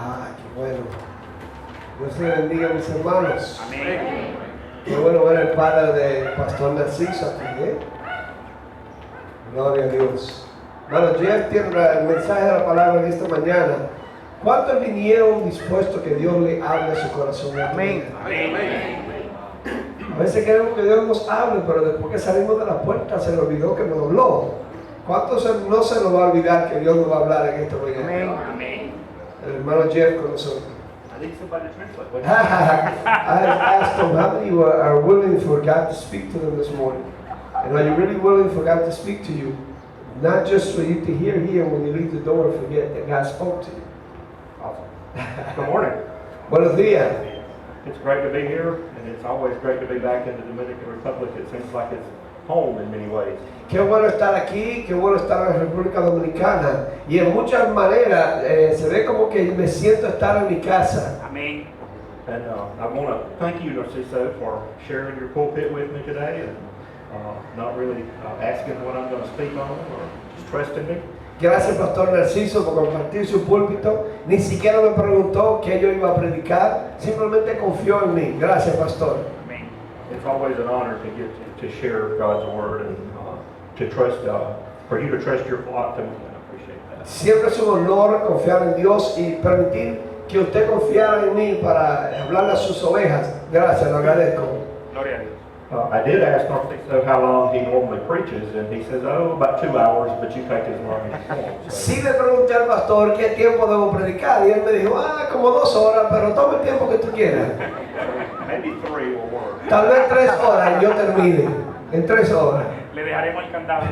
Ah, qué bueno. Dios le bendiga a mis hermanos. Amén. Qué bueno ver el padre del pastor Narciso aquí, ¿eh? Gloria a Dios. Bueno, Jeff tiene el mensaje de la palabra de esta mañana. ¿Cuántos vinieron dispuestos que Dios le hable a su corazón? Amén. A veces queremos que Dios nos hable, pero después que salimos de la puerta se le olvidó que nos habló. ¿Cuántos no se nos va a olvidar que Dios nos va a hablar en esta mañana? Amén. El hermano Jeff con nosotros. I think somebody translate. I asked them how many are willing for God to speak to them this morning. And are you really willing for God to speak to you? Not just for you to hear here when you leave the door and forget that God spoke to you. Awesome. Good morning. Buenos días. It's great to be here, and it's always great to be back in the Dominican Republic. It seems like it's home in many ways. Qué bueno estar aquí, qué bueno estar en la República Dominicana. Y en muchas maneras se ve como que me siento estar en mi casa. Amén. And I want to thank you, Narciso, for sharing your pulpit with me today and not really asking what I'm going to speak on or just trusting me. Gracias, Pastor Narciso, por compartir su púlpito. Ni siquiera me preguntó qué yo iba a predicar, simplemente confió en mí. Gracias, Pastor. Amén. It's always an honor to get to share God's word and to trust, for you to trust your flock to me. And I appreciate that. Siempre es un honor confiar en Dios y permitir que usted confiara en mí para hablarle a sus ovejas. Gracias, lo agradezco. Gloria a Dios. I did ask Narciso how long he normally preaches, and he says, oh, about 2 hours, but you take as long as you want. So. Sí le pregunté al pastor qué tiempo debo predicar y él me dijo, como 2 horas, pero toma el tiempo que tú quieras. Maybe 3 will work. Tal vez 3 horas y yo termine. En 3 horas. Le dejaremos el candado.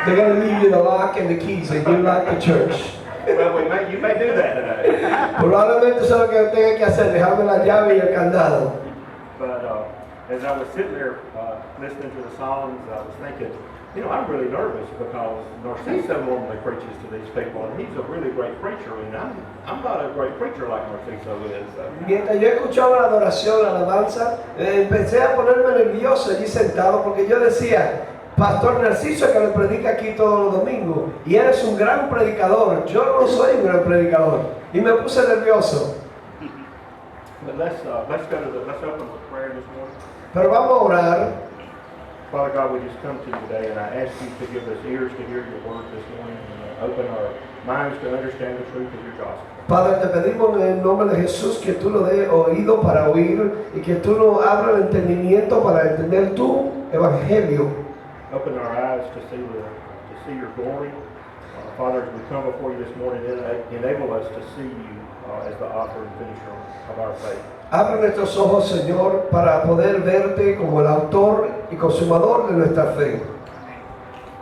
They're going to leave you the lock and the keys and you lock the church. Well, you may do that today. Probablemente eso es lo que tenga que hacer, dejarme la llave y el candado. But as I was sitting there listening to the songs, I was thinking, you know, I'm really nervous because Narciso normally preaches to these people, and he's a really great preacher, and I'm not a great preacher like Narciso is. So. Mientras yo escuchaba la adoración, la alabanza, empecé a ponerme nervioso allí sentado porque yo decía, Pastor Narciso que le predica aquí todos los domingos y él es un gran predicador, yo no soy un gran predicador y me puse nervioso. But let's open with prayer this morning. Pero vamos a orar. Father God, we just come to you today, and I ask you to give us ears to hear your word this morning, and open our minds to understand the truth of your gospel. Padre, te pedimos en el nombre de Jesús que tú nos des oído para oír y que tú nos abras el entendimiento para entender tu evangelio. Open our eyes to see your glory. Father, as we come before you this morning, enable us to see you as the author and finisher of our faith. Abre nuestros ojos, Señor, para poder verte como el autor y consumador de nuestra fe.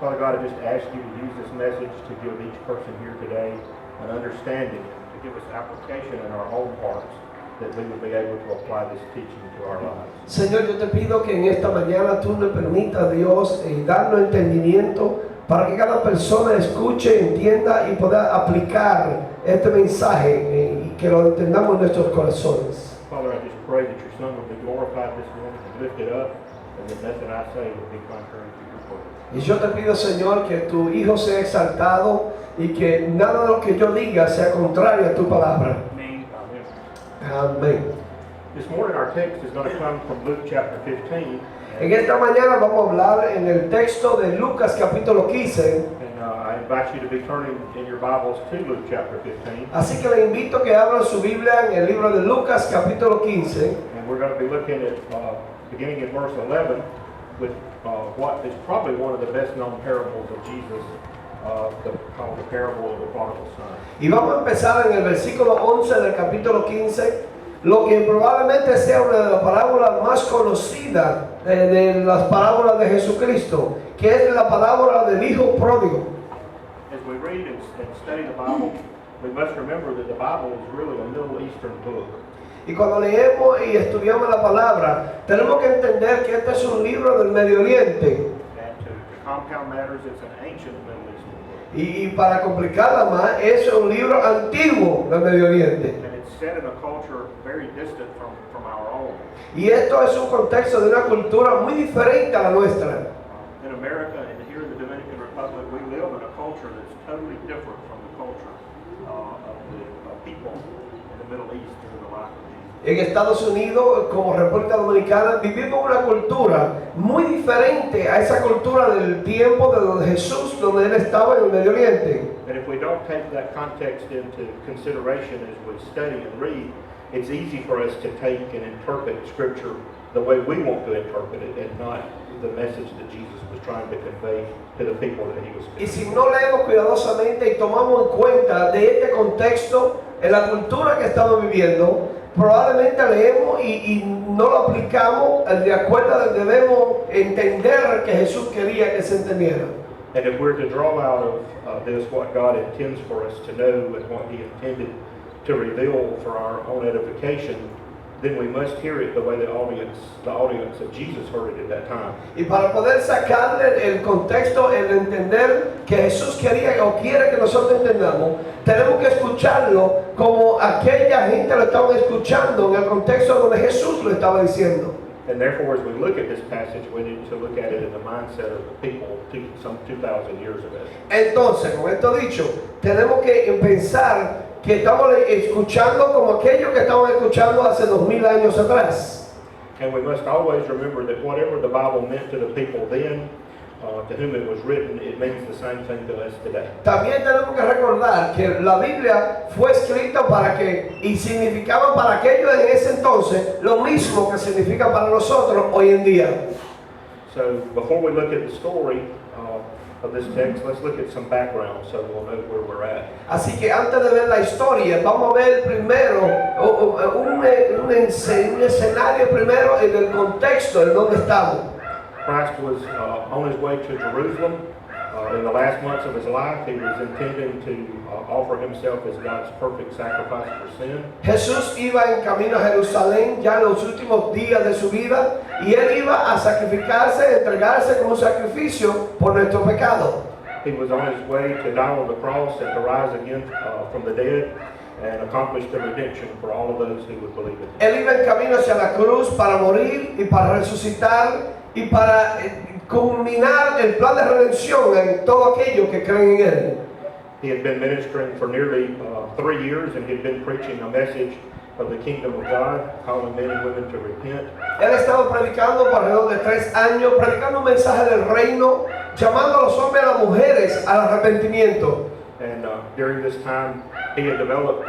Father God, I just ask you to use this message to give each person here today an understanding, to give us application in our own hearts, that we would be able to apply this teaching to our lives. Señor, yo te pido que en esta mañana tú nos permitas, Dios, darnos entendimiento para que cada persona escuche, entienda y pueda aplicar este mensaje y que lo entendamos en nuestros corazones. Father, I just pray that your Son will be glorified this morning and lifted up, and that nothing I say will be contrary to your word. Y yo te pido, Señor, que tu Hijo sea exaltado y que nada de lo que yo diga sea contrario a tu palabra. Amen. Amén. This morning our text is going to come from Luke chapter 15. En esta mañana vamos a hablar en el texto de Lucas capítulo 15. And I invite you to be turning in your Bibles to Luke chapter 15. Así que le invito a que abran su Biblia en el libro de Lucas capítulo 15. And we're going to be looking at, beginning in verse 11, with what is probably one of the best known parables of Jesus, called the parable of the prodigal son. Y vamos a empezar en el versículo 11 del capítulo 15, lo que probablemente sea una de las parábolas más conocidas de las parábolas de Jesucristo, que es la parábola del Hijo Pródigo. As we read and study the Bible, we must remember that the Bible is really a Middle Eastern book. Y cuando leemos y estudiamos la palabra, tenemos que entender que este es un libro del Medio Oriente. And to compound matters, it's an ancient Middle Eastern book. Y para complicarla más, es un libro antiguo del Medio Oriente. And it's set in a culture very distant from our own. Y esto es un contexto de una cultura muy diferente a la nuestra. In America and here in the Dominican Republic, we live in a culture that's totally different from the culture of the people in the Middle East through the life of Jesus. En Estados Unidos, como República Dominicana, vivimos una cultura muy diferente a esa cultura del tiempo de donde Jesús, donde Él estaba en el Medio Oriente. And if we don't take that context into consideration as we study and read, it's easy for us to take and interpret Scripture the way we want to interpret it and not the message that Jesus was trying to convey to the people that he was Y speaking. si no leemos cuidadosamente y tomamos en cuenta de este contexto, en la cultura que estamos viviendo, probablemente leemos y no lo aplicamos de acuerdo a lo que debemos entender que Jesús quería que se entendiera. And if we're to draw out of this what God intends for us to know and what he intended to reveal for our own edification, then we must hear it the way the audience of Jesus heard it at that time. Y para poder sacarle el contexto, el entender que Jesús quería o quiere que nosotros entendamos, tenemos que escucharlo como aquella gente lo estaba escuchando en el contexto donde Jesús lo estaba diciendo. And therefore, as we look at this passage, we need to look at it in the mindset of the people some 2,000 years ago. Entonces, con esto dicho, tenemos que pensar que estamos escuchando como aquello que estamos escuchando hace 2000 años atrás. And we must always remember that whatever the Bible meant to the people then, to whom it was written, it means the same thing to us today. También tenemos que recordar que la Biblia fue escrita para que y significaba para aquellos en ese entonces lo mismo que significa para nosotros hoy en día. So before we look at the story of this text, let's look at some background so we'll know where we're at. Así que antes de ver la historia, vamos a ver primero un escenario primero en el contexto en donde estamos. Christ was on his way to Jerusalem. In the last months of his life, he was intending to offer himself as God's perfect sacrifice for sin. Jesús iba en camino a Jerusalén ya en los últimos días de su vida y él iba a sacrificarse, entregarse como un sacrificio por nuestro pecado. He was on his way to die on the cross and to rise again from the dead and accomplish the redemption for all of those who would believe in him. Él iba en camino hacia la cruz para morir y para resucitar y para culminar el plan de redención en todo aquello que creen en él. He had been ministering for nearly 3 years, and he had been preaching a message of the kingdom of God, calling men and women to repent. Él estaba predicando por alrededor de 3 años, predicando un mensaje del reino, llamando a los hombres y a las mujeres al arrepentimiento. And during this time, he had developed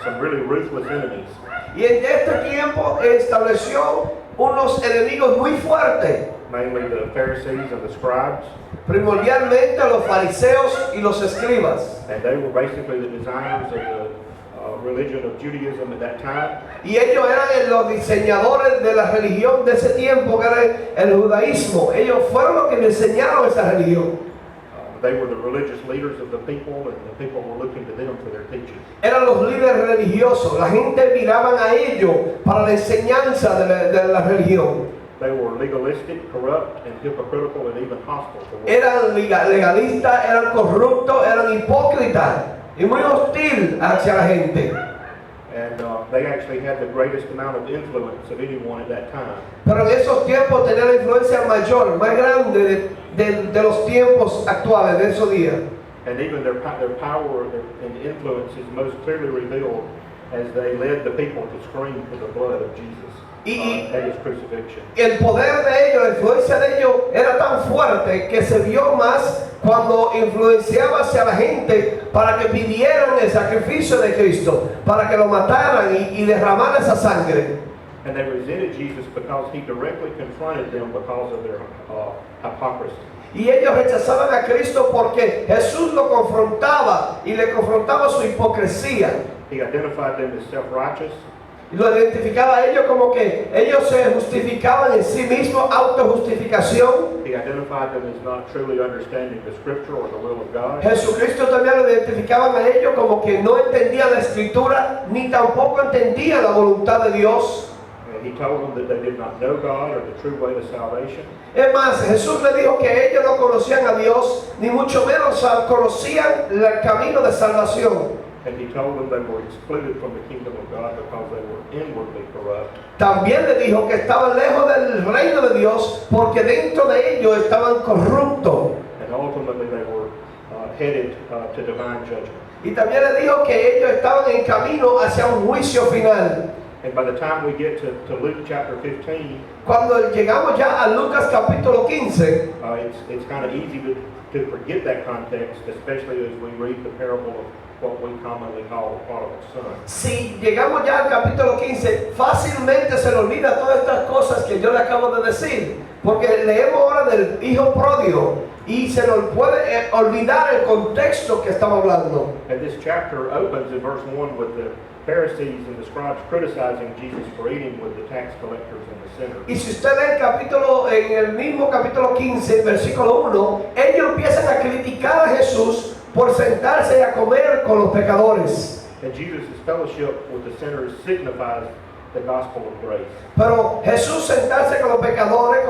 some really ruthless enemies. Y en este tiempo estableció unos enemigos muy fuertes, Mainly the Pharisees and the scribes, primordialmente los fariseos y los escribas. and they were basically the designers of the religion of Judaism at that time. Y ellos eran los diseñadores de la religión de ese tiempo, que era el judaísmo. Ellos fueron los que diseñaron esa religión. They were the religious leaders of the people, and the people were looking to them for their teaching. Eran los líderes religiosos. La gente miraban a ellos para la enseñanza de la religión. They were legalistic, corrupt, and hypocritical, and even hostile to one. Eran legalistas, eran corruptos, eran hipócritas y muy hostil hacia la gente. And they actually had the greatest amount of influence of anyone at that time. Pero en esos tiempos tenían la influencia mayor, más grande de los tiempos actuales, de esos días. And even their power and influence is most clearly revealed as they led the people to scream for the blood of Jesus at his crucifixion. El poder de ellos, la influencia de ellos era tan fuerte que se vio más cuando influenciaba hacia la gente para que pidieran el sacrificio de Cristo, para que lo mataran y derramaran esa sangre. And they resented Jesus because he directly confronted them because of their hypocrisy. Y ellos rechazaban a Cristo porque Jesús lo confrontaba y le confrontaba su hipocresía. He identified them as self-righteous. Y lo identificaba a ellos como que ellos se justificaban en sí mismos, autojustificación. He identified them as not truly understanding the Scripture or the will of God. Jesucristo también lo identificaban a ellos como que no entendían la Escritura ni tampoco entendían la voluntad de Dios. And he told them that they did not know God or the true way to salvation. Es más, Jesús le dijo que ellos no conocían a Dios, ni mucho menos conocían el camino de salvación. And he told them they were excluded from the kingdom of God because they were inwardly corrupt. También le dijo que estaban lejos del reino de Dios porque dentro de ellos estaban corruptos. And ultimately they were headed to divine judgment. Y también le dijo que ellos estaban en camino hacia un juicio final. And by the time we get to Luke chapter 15, Cuando llegamos ya a Lucas capítulo 15, it's kind of easy to forget that context, especially as we read the parable of what we commonly call the prodigal son. si llegamos ya al capítulo 15, fácilmente se le olvida todas estas cosas que yo le acabo de decir, porque leemos ahora del hijo pródigo y se nos puede olvidar el contexto que estamos hablando. And this chapter opens in verse 1 with the Pharisees and the scribes criticizing Jesus for eating with the tax collectors and the sinners. Y si usted lee el capítulo, en el mismo capítulo 15, versículo 1, ellos empiezan a criticar a Jesús por sentarse a comer con los pecadores. And Jesus' fellowship with the sinners signifies the gospel of grace. Pero Jesús sentarse con los pecadores,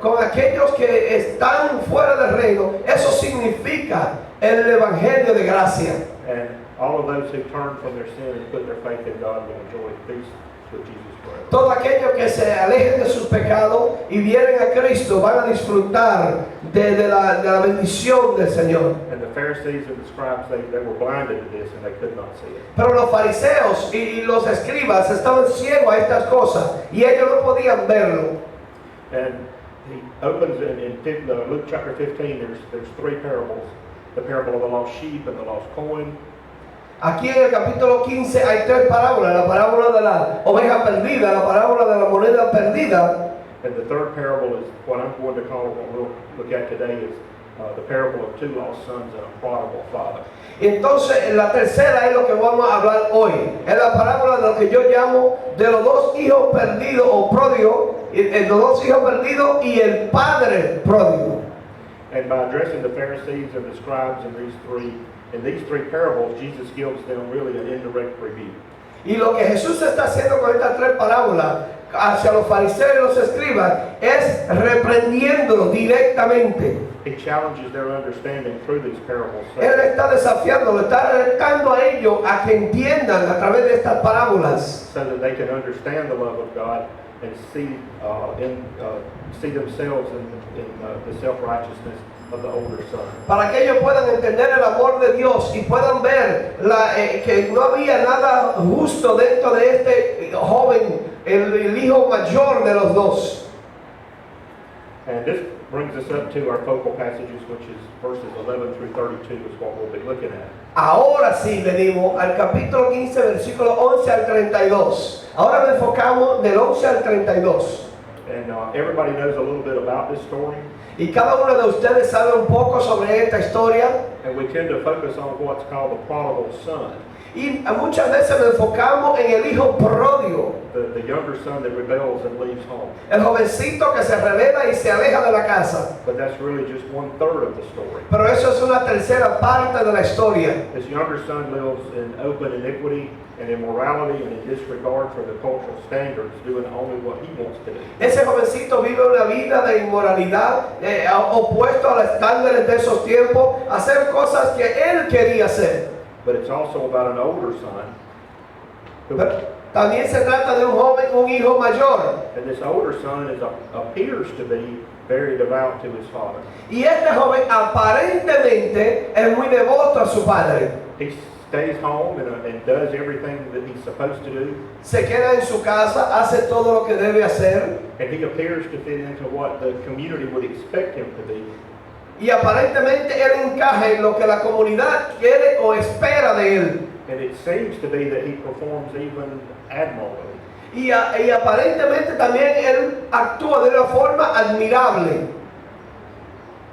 con aquellos que están fuera del reino, eso significa el evangelio de gracia. And all of those who turn from their sin and put their faith in God will enjoy peace with Jesus forever. Todo aquello que se alejen de sus pecados y vienen a Cristo van a disfrutar de la bendición del Señor. And the Pharisees and the scribes, they were blinded to this and they could not see it. Pero los fariseos y los escribas estaban ciegos a estas cosas y ellos no podían verlo. And he opens in Luke chapter 15, there's three parables. The parable of the lost sheep and the lost coin. Aquí en el capítulo 15 hay tres parábolas: la parábola de la oveja perdida, la parábola de la moneda perdida. And the third parable is what I'm going to call, what we'll look at today, is the parable of two lost sons and a prodigal father. Y entonces la tercera es lo que vamos a hablar hoy. Es la parábola de lo que yo llamo de los dos hijos perdidos o pródigos, los dos hijos perdidos y el padre pródigo. And by addressing the Pharisees and the scribes in these three parables, Jesus gives them really an indirect rebuke. Y lo que Jesús está haciendo con estas tres parábolas hacia los fariseos y los escribas es reprendiéndolos directamente. He challenges their understanding through these parables. Él está desafiándolo, está retando a ellos a que entiendan a través de estas parábolas, So that they can understand the love of God and see themselves in the self-righteousness of the older son. para que ellos puedan entender el amor de Dios y puedan ver que no había nada justo dentro de este joven, el hijo mayor de los dos. And this brings us up to our focal passages, which is verses 11 through 32 is what we'll be looking at. Ahora sí venimos al capítulo 15, versículo 11 al 32. Ahora nos enfocamos del 11 al 32. And everybody knows a little bit about this story. Y cada uno de ustedes sabe un poco sobre esta historia. And we tend to focus on what's called the prodigal son. Y muchas veces nos enfocamos en el hijo pródigo, The younger son that rebels and leaves home. el jovencito que se revela y se aleja de la casa. But that's really just 1/3 of the story. Pero eso es una tercera parte de la historia. This younger son lives in open iniquity and immorality and in disregard for the cultural standards, doing only what he wants to do. Ese jovencito vive una vida de inmoralidad, opuesto a los estándares de esos tiempos, hacer cosas que él quería hacer. But it's also about an older son. Pero también se trata de un joven, un hijo mayor. And this older son appears to be very devout to his father. Y este joven aparentemente es muy devoto a su padre. He stays home and does everything that he's supposed to do. Se queda en su casa, hace todo lo que debe hacer. And he appears to fit into what the community would expect him to be. Y aparentemente él encaja en lo que la comunidad quiere o espera de él. And it seems to be that he performs even admirably. Y aparentemente también él actúa de una forma admirable.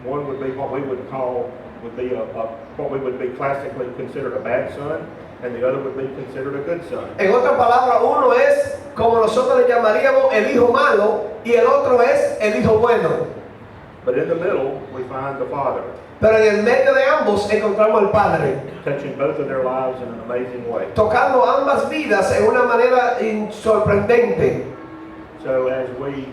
One would be what we would call, what we would be classically considered a bad son, and the other would be considered a good son. En otras palabras, uno es como nosotros le llamaríamos el hijo malo y el otro es el hijo bueno. But in the middle, we find the father, Pero en el medio de ambos encontramos al padre, touching both of their lives in an amazing way. tocando ambas vidas en una manera sorprendente. So as we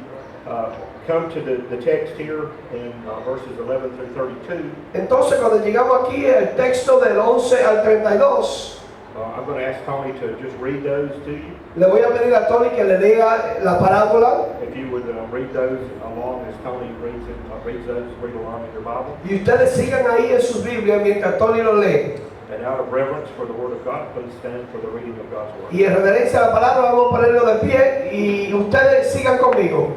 come to the text here in verses 11 through 32, Entonces cuando llegamos aquí al texto del 11 al 32, I'm going to ask Tony to just read those to you. le voy a pedir a Tony que le lea la parábola If you would read those along as Tony reads those, read along in your Bible. y ustedes sigan ahí en sus Biblias mientras Tony lo lee. And out of reverence for the Word of God, please stand for the reading of God's Word. Y en reverencia a la palabra vamos a ponerlo de pie y ustedes sigan conmigo.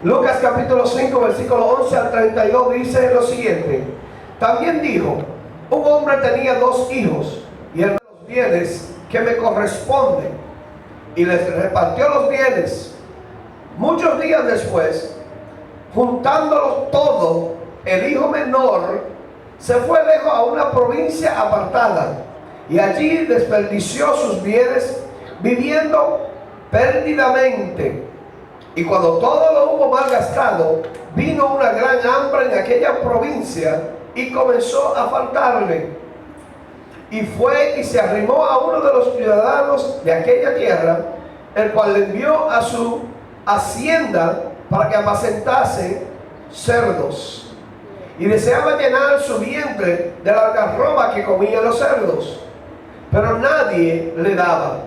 Lucas capítulo 5, versículo 11 al 32 dice lo siguiente. También dijo, un hombre tenía 2 hijos y él los bienes que me corresponden y les repartió los bienes. Muchos días después, juntándolos todo, el hijo menor se fue lejos a una provincia apartada y allí desperdició sus bienes viviendo perdidamente. Y cuando todo lo hubo malgastado, vino una gran hambre en aquella provincia y comenzó a faltarle. Y fue y se arrimó a uno de los ciudadanos de aquella tierra, el cual le envió a su hacienda para que apacentase cerdos. Y deseaba llenar su vientre de la algarroba que comían los cerdos, pero nadie le daba.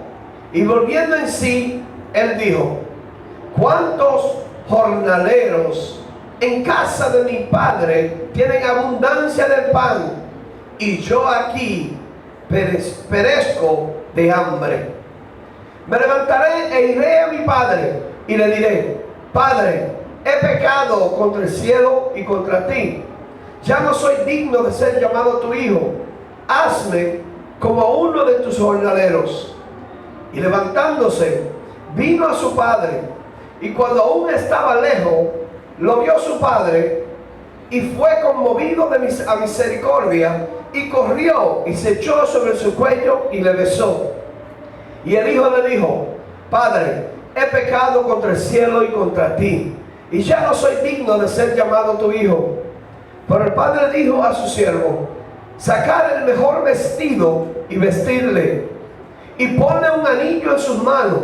Y volviendo en sí, él dijo, ¿cuántos jornaleros en casa de mi padre tienen abundancia de pan, y yo aquí perezco de hambre? Me levantaré e iré a mi padre y le diré, Padre, he pecado contra el cielo y contra ti. Ya no soy digno de ser llamado tu hijo. Hazme como uno de tus jornaleros. Y levantándose, vino a su padre. Y cuando aún estaba lejos, lo vio su padre y fue conmovido a misericordia y corrió y se echó sobre su cuello y le besó. Y el hijo le dijo, Padre, he pecado contra el cielo y contra ti, y ya no soy digno de ser llamado tu hijo. Pero el padre dijo a su siervo, sacad el mejor vestido y vestirle, y ponle un anillo en sus manos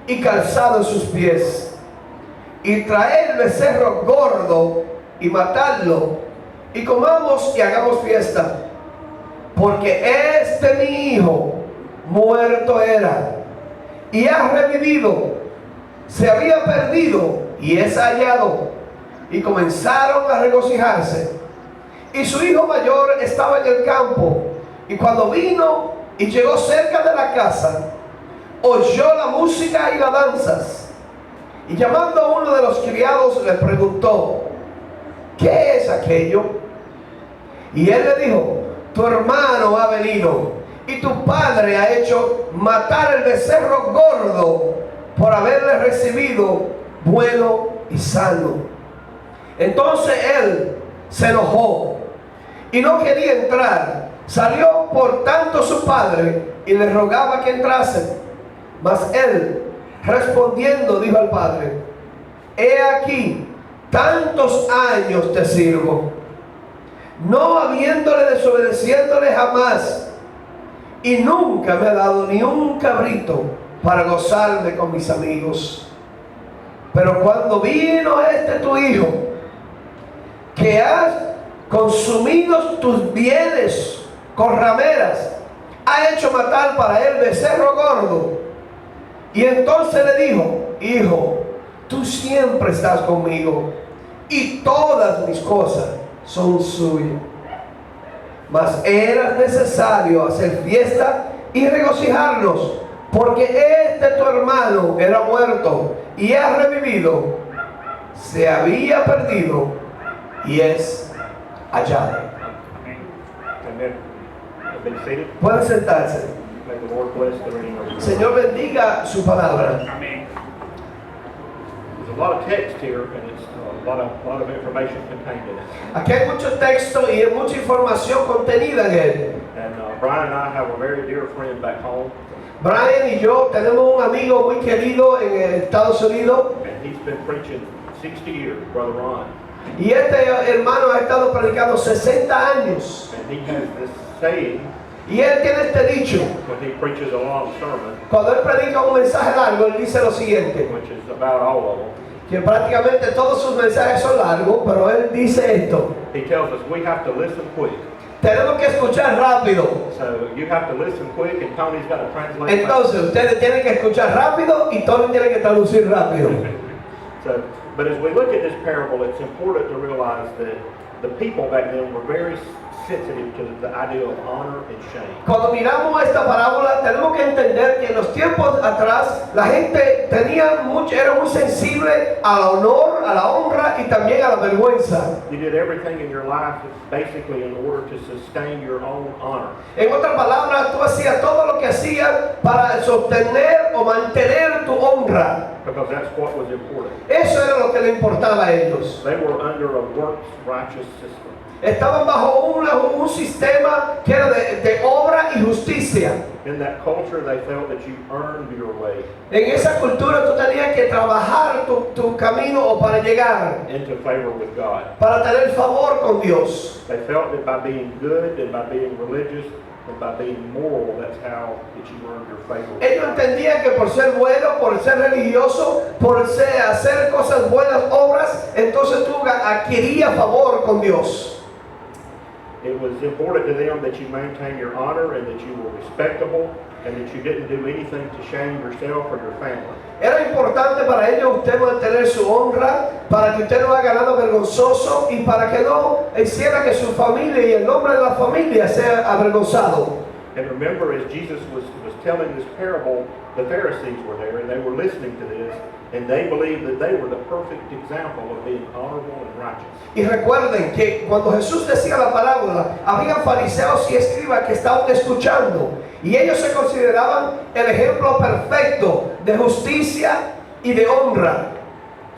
y calzado en sus pies, y traed el becerro gordo y matadlo, y comamos y hagamos fiesta, porque este mi hijo muerto era y ha revivido, se había perdido y es hallado. Y comenzaron a regocijarse. Y su hijo mayor estaba en el campo, y cuando vino y llegó cerca de la casa, oyó la música y las danzas, y llamando a uno de los criados le preguntó, ¿qué es aquello? Y él le dijo, tu hermano ha venido, y tu padre ha hecho matar el becerro gordo por haberle recibido bueno y sano. Entonces él se enojó y no quería entrar. Salió por tanto su padre y le rogaba que entrase. Mas él, respondiendo, dijo al padre, he aquí, tantos años te sirvo, no habiéndole desobedeciéndole jamás, y nunca me ha dado ni un cabrito para gozarme con mis amigos. Pero cuando vino este tu hijo, que has consumido tus bienes con rameras, ha hecho matar para él becerro gordo. Y entonces le dijo, hijo, tú siempre estás conmigo, y todas mis cosas son suyas. Mas era necesario hacer fiesta y regocijarnos, porque este tu hermano era muerto y ha revivido, se había perdido y es hallado. Pueden sentarse. Señor bendiga su palabra. There's a lot of text here, and it's a lot of information contained in it. Aquí hay mucho texto y hay mucha información contenida en él. And Brian and I have a very dear friend back home. Brian y yo tenemos un amigo muy querido en Estados Unidos. And he's been preaching 60 years, Brother Ron. Y este hermano ha estado predicando 60 años. And he has this saying, Y él tiene este dicho. when he preaches a long sermon, Cuando él predica un mensaje largo, él dice lo siguiente. which is about all of them, Que prácticamente todos sus mensajes son largos, pero él dice esto. he tells us we have to listen quick. Tenemos que escuchar rápido. So you have to listen quick, and Tony's got to translate. Entonces, ustedes tienen que escuchar rápido y Tony tiene que traducir rápido. So, but as we look at this parable, it's important to realize that the people back then were very sensitive to the idea of honor and shame. Cuando miramos esta parábola tenemos que entender que en los tiempos atrás la gente era muy sensible al honor, a la honra y también a la vergüenza. You did everything in your life basically in order to sustain your own honor. En otras palabras, tú hacías todo lo que hacías para sostener o mantener tu honra. Because that's what was important. Eso era lo que le importaba a ellos. They were under a works righteous system. Estaban bajo un sistema que era de obra y justicia. In that culture, they felt that you earned your way En esa cultura tú tenías que trabajar tu camino o para llegar, into favor with God. para tener favor con Dios. They felt that by being good and by being religious and by being moral, that's how that you earned your favor with Ellos God. entendían que por ser bueno, por ser religioso, hacer cosas buenas, obras, entonces tú adquirías favor con Dios. It was important to them that you maintain your honor and that you were respectable and that you didn't do anything to shame yourself or your family. Era importante para ellos usted mantener su honra, para que usted no haga nada vergonzoso y para que no hiciera que su familia y el nombre de la familia sea avergonzado. And remember, as Jesus was telling this parable, the Pharisees were there and they were listening to this, and they believed that they were the perfect example of being honorable and righteous. Y recuerden que cuando Jesús decía la parábola, había fariseos y escribas que estaban escuchando y ellos se consideraban el ejemplo perfecto de justicia y de honra.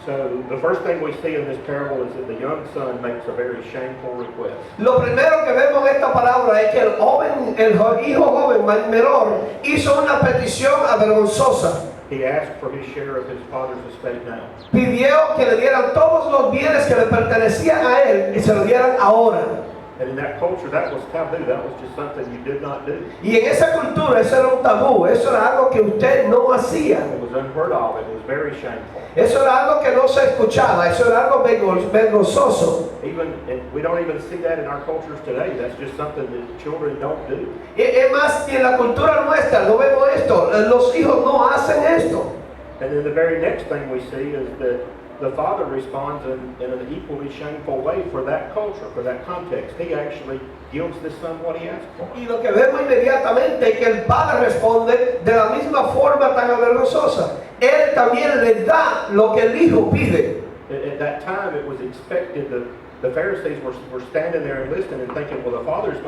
So the first thing we see in this parable is that the young son makes a very shameful request. Lo primero que vemos en esta parábola es que el hijo joven menor hizo una petición avergonzosa. He asked for his share of his father's estate now. Pidió que le dieran todos los bienes que le pertenecían a él y se lo dieran ahora. And in that culture, that was taboo. That was just something you did not do. Y en esa cultura eso era un tabú, eso era algo que usted no hacía. It was unheard of. It was very shameful. Eso era algo que no se escuchaba, eso era algo vergonzoso. And we don't even see that in our cultures today. That's just something that children don't do. Es más, y en la cultura nuestra no vemos esto, los hijos no hacen esto. And then the very next thing we see is that the father responds in an equally shameful way for that culture, for that context. He actually gives the son what he asked for. Y lo que vemos inmediatamente es que el padre responde de la misma forma tan avergonzosa. Él también le da lo que el hijo pide. At that time, it was expected that the Pharisees were standing there and listening and thinking, well, the father's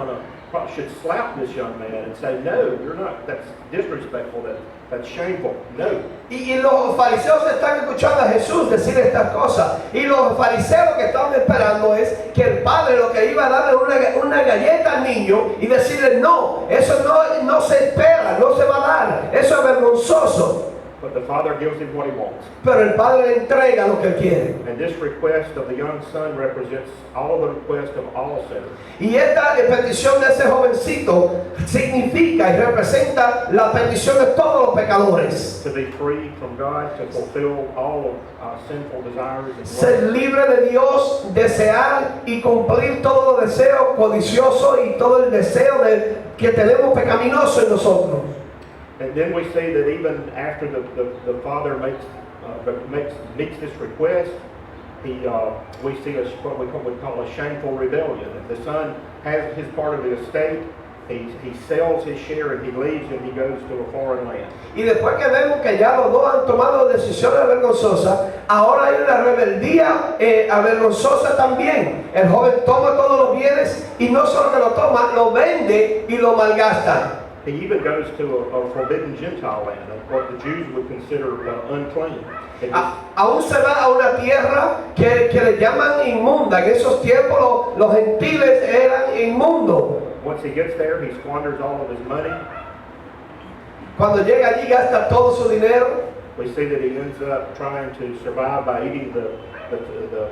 should slap this young man and say, no, you're not, that's disrespectful, that's shameful, no. Y los fariseos están escuchando a Jesús decir estas cosas. Y los fariseos que estaban esperando es que el padre lo que iba a darle una galleta al niño y decirle, no, eso no se espera, no se va a dar, eso es vergonzoso. But the father gives him what he wants. Pero el padre le entrega lo que él quiere. And this request of the young son represents all of the requests of all sinners. Y esta petición de ese jovencito significa y representa la petición de todos los pecadores. To be free from God, to fulfill all of sinful desires and Ser lusts. libre de Dios, desear y cumplir todo deseo codicioso y todo el deseo que tenemos pecaminoso en nosotros. And then we see that even after the father meets this request, we see what we would call a shameful rebellion. If the son has his part of the estate, he sells his share and he leaves and he goes to a foreign land. Y después que vemos que ya los dos han tomado decisiones vergonzosas, ahora hay una rebeldía vergonzosa también. El joven toma todos los bienes y no solo que lo toma, lo vende y lo malgasta. He even goes to a forbidden Gentile land, what the Jews would consider unclean. Aún se va a una tierra que le llaman inmunda. En esos tiempos los gentiles eran inmundos. Once he gets there, he squanders all of his money. Cuando llega allí gasta todo su dinero. We see that he ends up trying to survive by eating the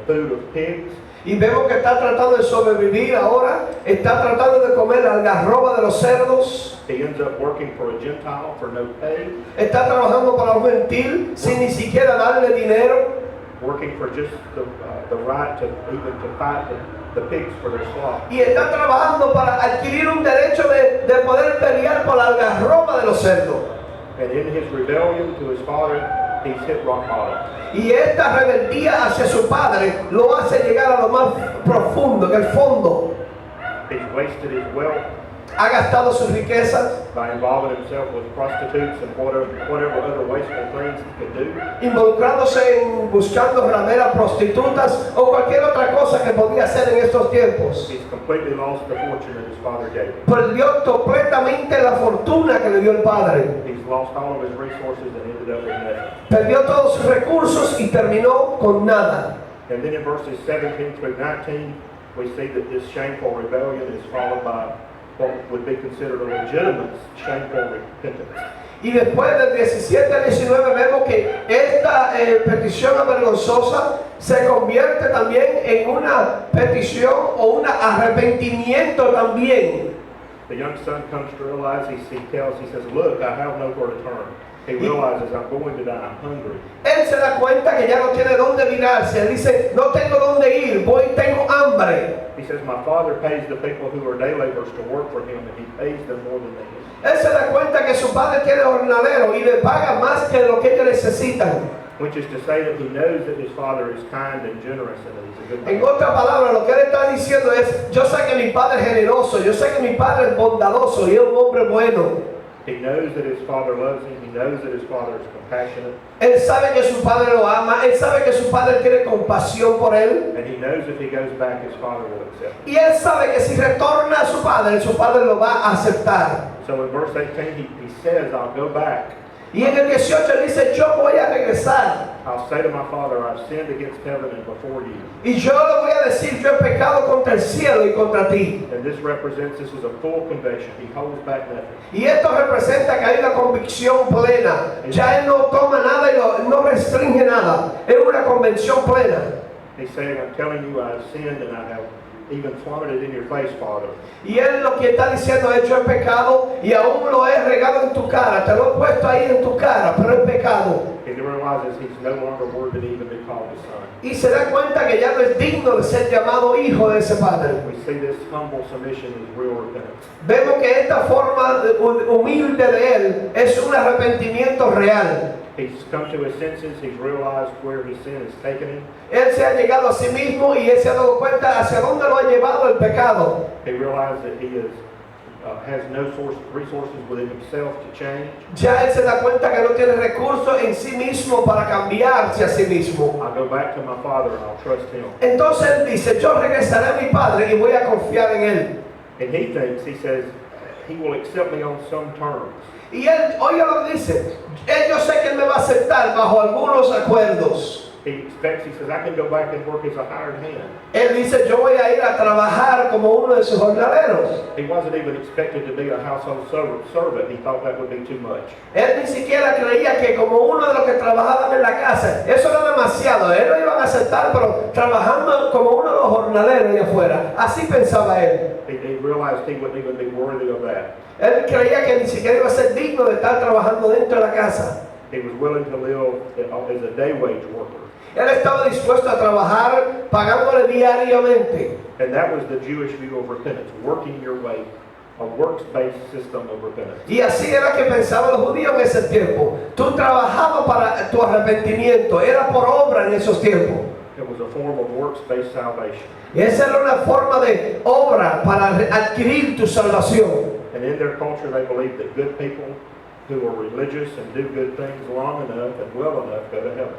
food of pigs. Y vemos que está tratando de sobrevivir ahora. Está tratando de comer la algarroba de los cerdos. He ends up working for a Gentile for no pay. Está trabajando para un gentil sin ni siquiera darle dinero. Working for just the right to even to fight the pigs for their slaughter. Y está trabajando para adquirir un derecho de poder pelear por la algarroba de los cerdos. And in his rebellion to his father, he's hit rock bottom. Y esta rebeldía hacia su padre lo hace llegar a lo más profundo, en el fondo. He's wasted his wealth ha gastado sus riquezas, by involving himself with prostitutes and whatever other wasteful things he could do. involucrándose en buscando rameras, prostitutas o cualquier otra cosa que podía hacer en estos tiempos. He's completely lost the fortune that his father gave him. Perdió completamente la fortuna que le dio el Padre. He's lost all of his resources and ended up with nothing. Perdió todos sus recursos y terminó con nada. And then in verses 17 through 19, we see that this shameful rebellion is followed by what would be considered a legitimate shameful repentance. Y después del 17 al 19 vemos que esta petición vergonzosa se convierte también en una petición o un arrepentimiento también. The young son comes to realize, he says, look, I have nowhere to turn. He realizes, I'm going to die, I'm hungry. Él se da cuenta que ya no tiene dónde mirarse. Él dice, no tengo dónde ir, tengo hambre. He says, my father pays the people who are day laborers to work for him, and he pays them more than they need. Él se da cuenta que su padre tiene jornalero y le paga más que lo que ellos necesitan. Which is to say that he knows that his father is kind and generous and that he's a good En man. otras palabras, lo que él está diciendo es, yo sé que mi padre es generoso, yo sé que mi padre es bondadoso y es un hombre bueno. He knows that his father loves him. He knows that his father is compassionate. Él sabe que su padre lo ama, él sabe que su padre tiene compasión por él. And he knows if he goes back, his father will accept him. Y él sabe que si retorna a su padre lo va a aceptar. So in verse 18, he says, I'll go back. Y en el 18 él dice, yo voy a regresar. I'll say to my father, I've sinned against heaven and before you. Y yo le voy a decir, yo he pecado contra el cielo y contra ti. And this is a full confession. He holds back nothing. Y esto representa que hay una convicción plena. Ya él no toma nada y no restringe nada. Es una convención plena. He's saying, I'm telling you, I have sinned and I have even flaunted it in your face, Father. Y él lo que está diciendo es, yo he pecado y aún lo he regado en tu cara. Te lo he puesto ahí en tu cara, pero es pecado. He realizes he's no longer worthy to even be called his son. Y se da cuenta que ya no es digno de ser llamado hijo de ese padre. We see this humble submission is real repentance. Vemos que esta forma humilde de él es un arrepentimiento real. He's come to his senses. He's realized where his sin has taken him. Él se ha llegado a sí mismo y él se ha dado cuenta hacia dónde lo ha llevado el pecado. He realized that he has no resources within himself to change. Ya él se da cuenta que no tiene recursos en sí mismo para cambiarse a sí mismo. I'll go back to my father and I'll trust him. Entonces él dice, yo regresaré a mi padre y voy a confiar en él. And he says, he will accept me on some terms. Y él, oye lo que dice, yo sé que él me va a aceptar bajo algunos acuerdos. He says, I can go back and work as a hired hand. Él dice, yo voy a ir a trabajar como uno de sus jornaleros. He wasn't even expected to be a household servant. He thought that would be too much. Él ni siquiera creía que como uno de los que trabajaban en la casa, eso era demasiado. Él lo iban a aceptar, pero trabajando como uno de los jornaleros de afuera. Así pensaba él. He realized he wouldn't even be worthy of that. Él creía que ni siquiera iba a ser digno de estar trabajando dentro de la casa. He was willing to live as a day wage worker. Él estaba dispuesto a trabajar pagándole diariamente. And that was the Jewish view of repentance, working your way, a works-based system of repentance. Y así era que pensaban los judíos en ese tiempo. Tú trabajabas para tu arrepentimiento, era por obra en esos tiempos. It was a form of works-based salvation. Y esa era una forma de obra para adquirir tu salvación. And in their culture, they believed that good people who are religious and do good things long enough and well enough go to heaven.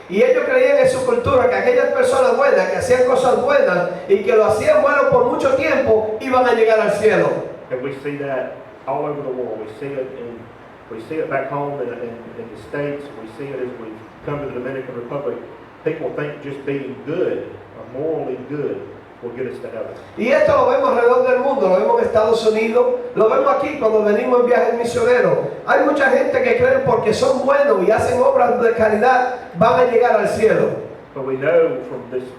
Y ellos creían en su cultura que aquellas personas buenas, que hacían cosas buenas y que lo hacían bueno por mucho tiempo, iban a llegar al cielo. And we see that all over the world. We see it back home in the States. We see it as we come to the Dominican Republic. People think just being good, or morally good, will get us to heaven. Y esto lo vemos alrededor del mundo, lo vemos en Estados Unidos, lo vemos aquí cuando venimos en viajes misioneros. Hay mucha gente que cree porque son buenos y hacen obras de caridad, van a llegar al cielo. But we know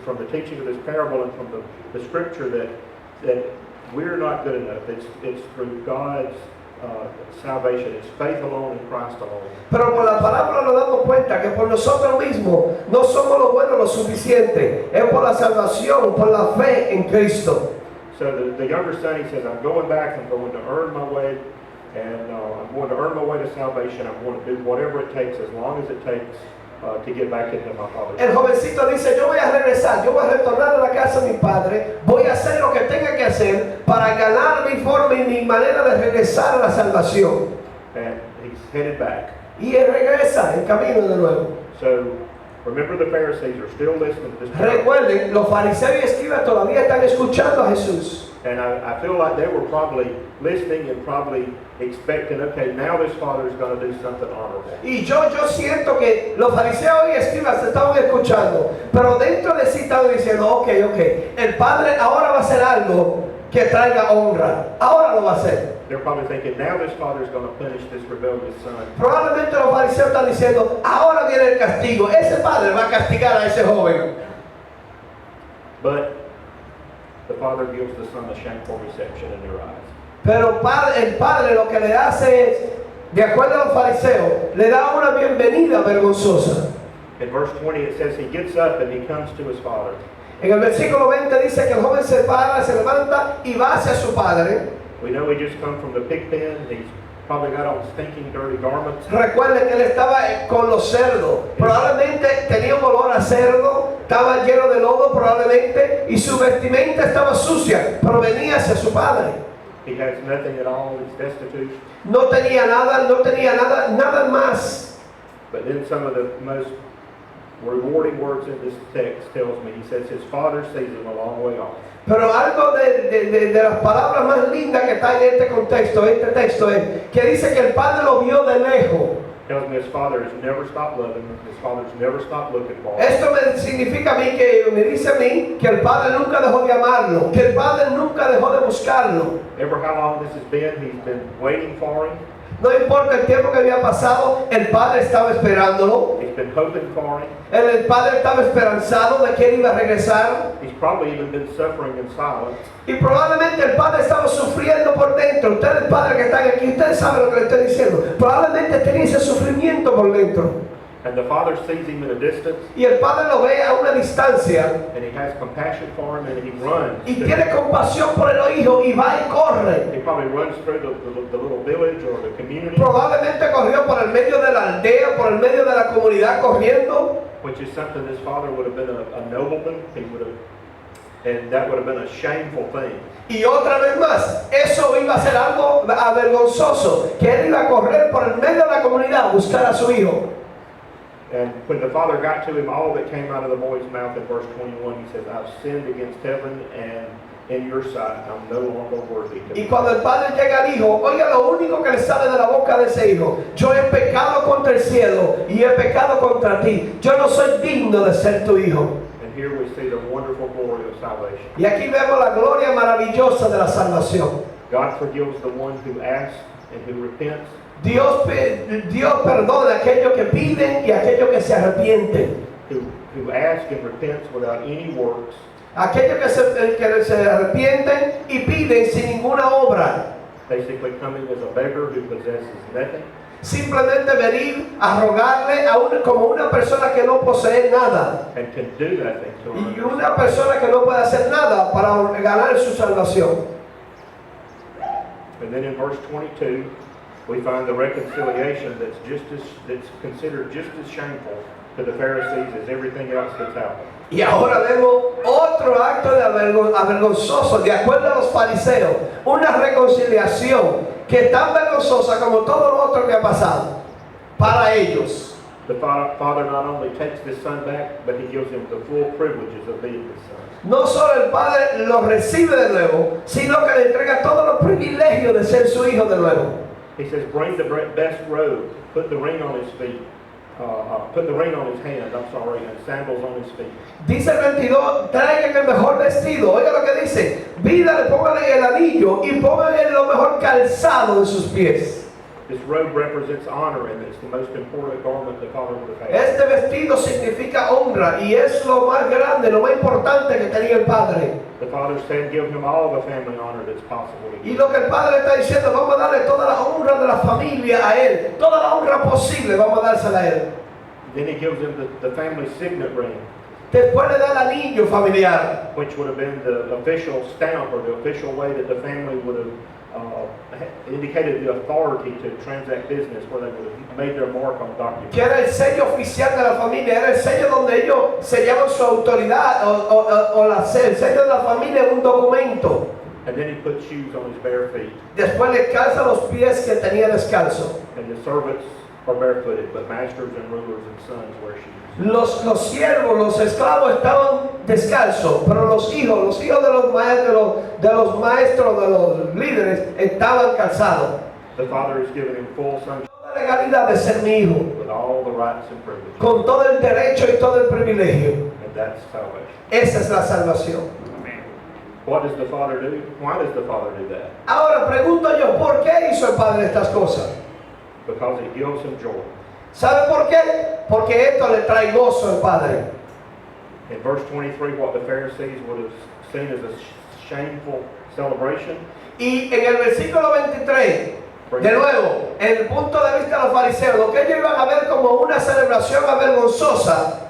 from the teaching of this parable and from the scripture that we're not good enough. It's through God's salvation. It's faith alone in Christ alone. Pero por la palabra nos damos cuenta que por nosotros mismos no somos lo bueno lo suficiente. Es por la salvación, por la fe en Cristo. So the younger son, he says, I'm going back. I'm going to earn my way, and I'm going to earn my way to salvation. I'm going to do whatever it takes, as long as it takes, to get back into my father's El house. jovencito dice, yo voy a regresar, yo voy a retornar a la casa de mi padre, voy a hacer lo que tenga que hacer para ganar mi forma y mi manera de regresar a la salvación. And he's headed back. Y él regresa en camino de nuevo. So remember, the Pharisees are still listening to this parable. Recuerden, los fariseos y escribas todavía están escuchando a Jesús. And I feel like they were probably listening and probably expecting, okay, now this father is going to do something honorable. Y yo siento que los fariseos y escribas estaban escuchando, pero dentro de sí estaban diciendo, ok, el Padre ahora va a hacer algo que traiga honra, ahora lo va a hacer. They're probably thinking, now this father is going to punish this rebellious son. Probablemente los fariseos están diciendo, ahora viene el castigo, ese padre va a castigar a ese joven. But the father gives the son a shameful reception in their eyes. Pero el padre lo que le hace es, de acuerdo a los fariseos, le da una bienvenida vergonzosa. In verse 20 it says he gets up and he comes to his father. En el versículo 20 dice que el joven se para, se levanta y va hacia su padre. We know he just come from the pig pen. He's probably got on stinking, dirty garments. Recuerden que él estaba con los cerdos. Probablemente tenía un olor a cerdo, estaba lleno de lodo probablemente, y su vestimenta estaba sucia, pero venía hacia su padre. He has nothing at all. He's destitute. No tenía nada más. But then some of the most rewarding words in this text tells me, he says his father sees him a long way off. Pero algo de las palabras más lindas que está en este contexto, este texto es que dice que el padre lo vio de lejos. Tells me his father has never stopped loving him. His father's never stopped looking for him. Esto significa a mí que me dice a mí que el padre nunca dejó de amarlo, que el padre nunca dejó de buscarlo. Ever how long this has been, he's been waiting for him. No importa el tiempo que había pasado, el padre estaba esperándolo. He's been hoping for him. El padre estaba esperanzado de que él iba a regresar. He's probably even been suffering in silence. Y probablemente el padre estaba sufriendo por dentro. Ustedes, padres que están aquí, ustedes saben lo que le estoy diciendo. Probablemente tenía ese sufrimiento por dentro. And the father sees him in a distance. Y el padre lo ve a una distancia. And he has compassion for him, and he runs. Y tiene compasión por el hijo y va y corre. He probably runs through the little village or the community, Probablemente corrió por el medio de la aldea, por el medio de la comunidad corriendo. which is something this father would have been a nobleman. He would have, and that would have been a shameful thing. Y otra vez más, eso iba a ser algo avergonzoso, que él iba a correr por el medio de la comunidad a buscar a su hijo. And when the father got to him, all that came out of the boy's mouth in verse 21, he says, I've sinned against heaven and in your sight. I'm no longer worthy to Y be. cuando el padre llega al hijo, oiga lo único que le sale de la boca de ese hijo: yo he pecado contra el cielo y he pecado contra ti. Yo no soy digno de ser tu hijo. And here we see the wonderful glory of salvation. Y aquí vemos la gloria maravillosa de la salvación. God forgives the one who asks and who repents. Dios perdona a aquellos que piden y a aquellos que se arrepienten. Who ask and repents without any works. Aquellos que se arrepienten y piden sin ninguna obra. Basically coming as a beggar who possesses nothing. Simplemente venir a rogarle como una persona que no posee nada. And can do nothing to Y him. una persona que no puede hacer nada para ganar su salvación. And then in verse 22, we find the reconciliation that's considered just as shameful to the Pharisees as everything else that's happened. Y ahora vemos otro acto de avergonzoso, de acuerdo a los fariseos, una reconciliación que es tan vergonzosa como todo lo otro que ha pasado para ellos. The father not only takes his son back, but he gives him the full privileges of being his son. No solo el padre lo recibe de nuevo, sino que le entrega todos los privilegios de ser su hijo de nuevo. He says, bring the best robe, put the ring on his feet, put the ring on his hand, and sandals on his feet. Dice el 22, traigan el mejor vestido. Oiga lo que dice: pídale, póngale el anillo y póngale lo mejor calzado en sus pies. This robe represents honor, and it's the most important garment the father would have had. Este vestido significa honra y es lo más grande, lo más importante que tenía el padre. The father said, give him all the family honor that's possible to Y give. lo que el padre está diciendo: vamos a darle toda la honra de la familia a él, toda la honra posible vamos a dársela a él. Then he gives him the family signet ring, Después le da el anillo familiar, which would have been the official stamp or the official way that the family would have indicated the authority to transact business where they would have made their mark on documents. Que era el sello oficial de la familia, era el sello donde ellos sellaban su autoridad el sello de la familia en un documento. And then he put shoes on his bare feet. Después le calza los pies que tenía descalzo. And the servants are barefooted, but masters and rulers and sons wear shoes. Los siervos, los esclavos estaban descalzos, pero los hijos de los maestros, de los líderes, estaban calzados. The Father has given him full sonship La legalidad de ser mi hijo, with all the rights and privileges. con todo el derecho y todo el privilegio. And that's salvation. Esa es la salvación. What does the Father do? Why does the Father do that? Ahora pregunto yo, ¿por qué hizo el Padre estas cosas? Because it gives him joy. ¿Sabe por qué? Porque esto le trae gozo al Padre. In verse 23, what the Pharisees would have seen as a shameful celebration, Y en el versículo 23, de nuevo, en el punto de vista de los fariseos, lo que ellos iban a ver como una celebración vergonzosa,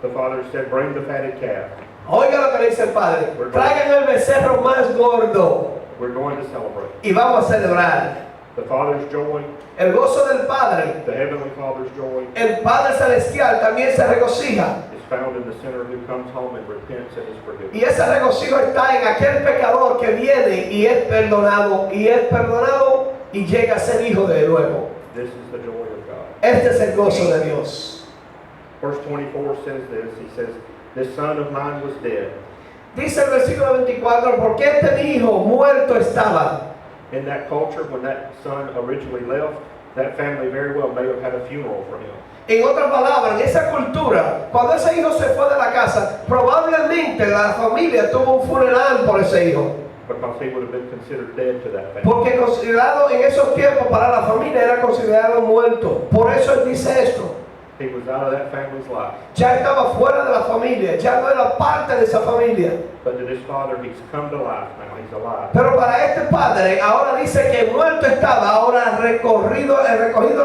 the Father said, bring the fatted calf. oiga lo que le dice el Padre, traigan el becerro más gordo We're going to celebrate. y vamos a celebrar. The Father's joy, El gozo del Padre, the Heavenly Father's joy, el Padre Celestial también se regocija. is found in the sinner who comes home and repents and is forgiven. Y ese regocijo está en aquel pecador que viene y es perdonado y llega a ser hijo de nuevo. This is the joy of God. Este es el gozo de Dios. Verse 24 says this. He says, this son of mine was dead. Dice el versículo 24, porque este mi hijo muerto estaba. In that culture, when that son originally left, that family very well may have had a funeral for him. En otras palabras, en esa cultura, cuando ese hijo se fue de la casa, probablemente la familia tuvo un funeral por ese hijo. Because he would have been considered dead to that family. Porque considerado en esos tiempos para la familia era considerado muerto. Por eso él dice esto. He was out of that family's life. Ya estaba fuera de la familia, ya no era parte de esa familia. But to this father, he's come to life now. He's alive. Pero para este padre, ahora dice que muerto estaba, ahora ha recogido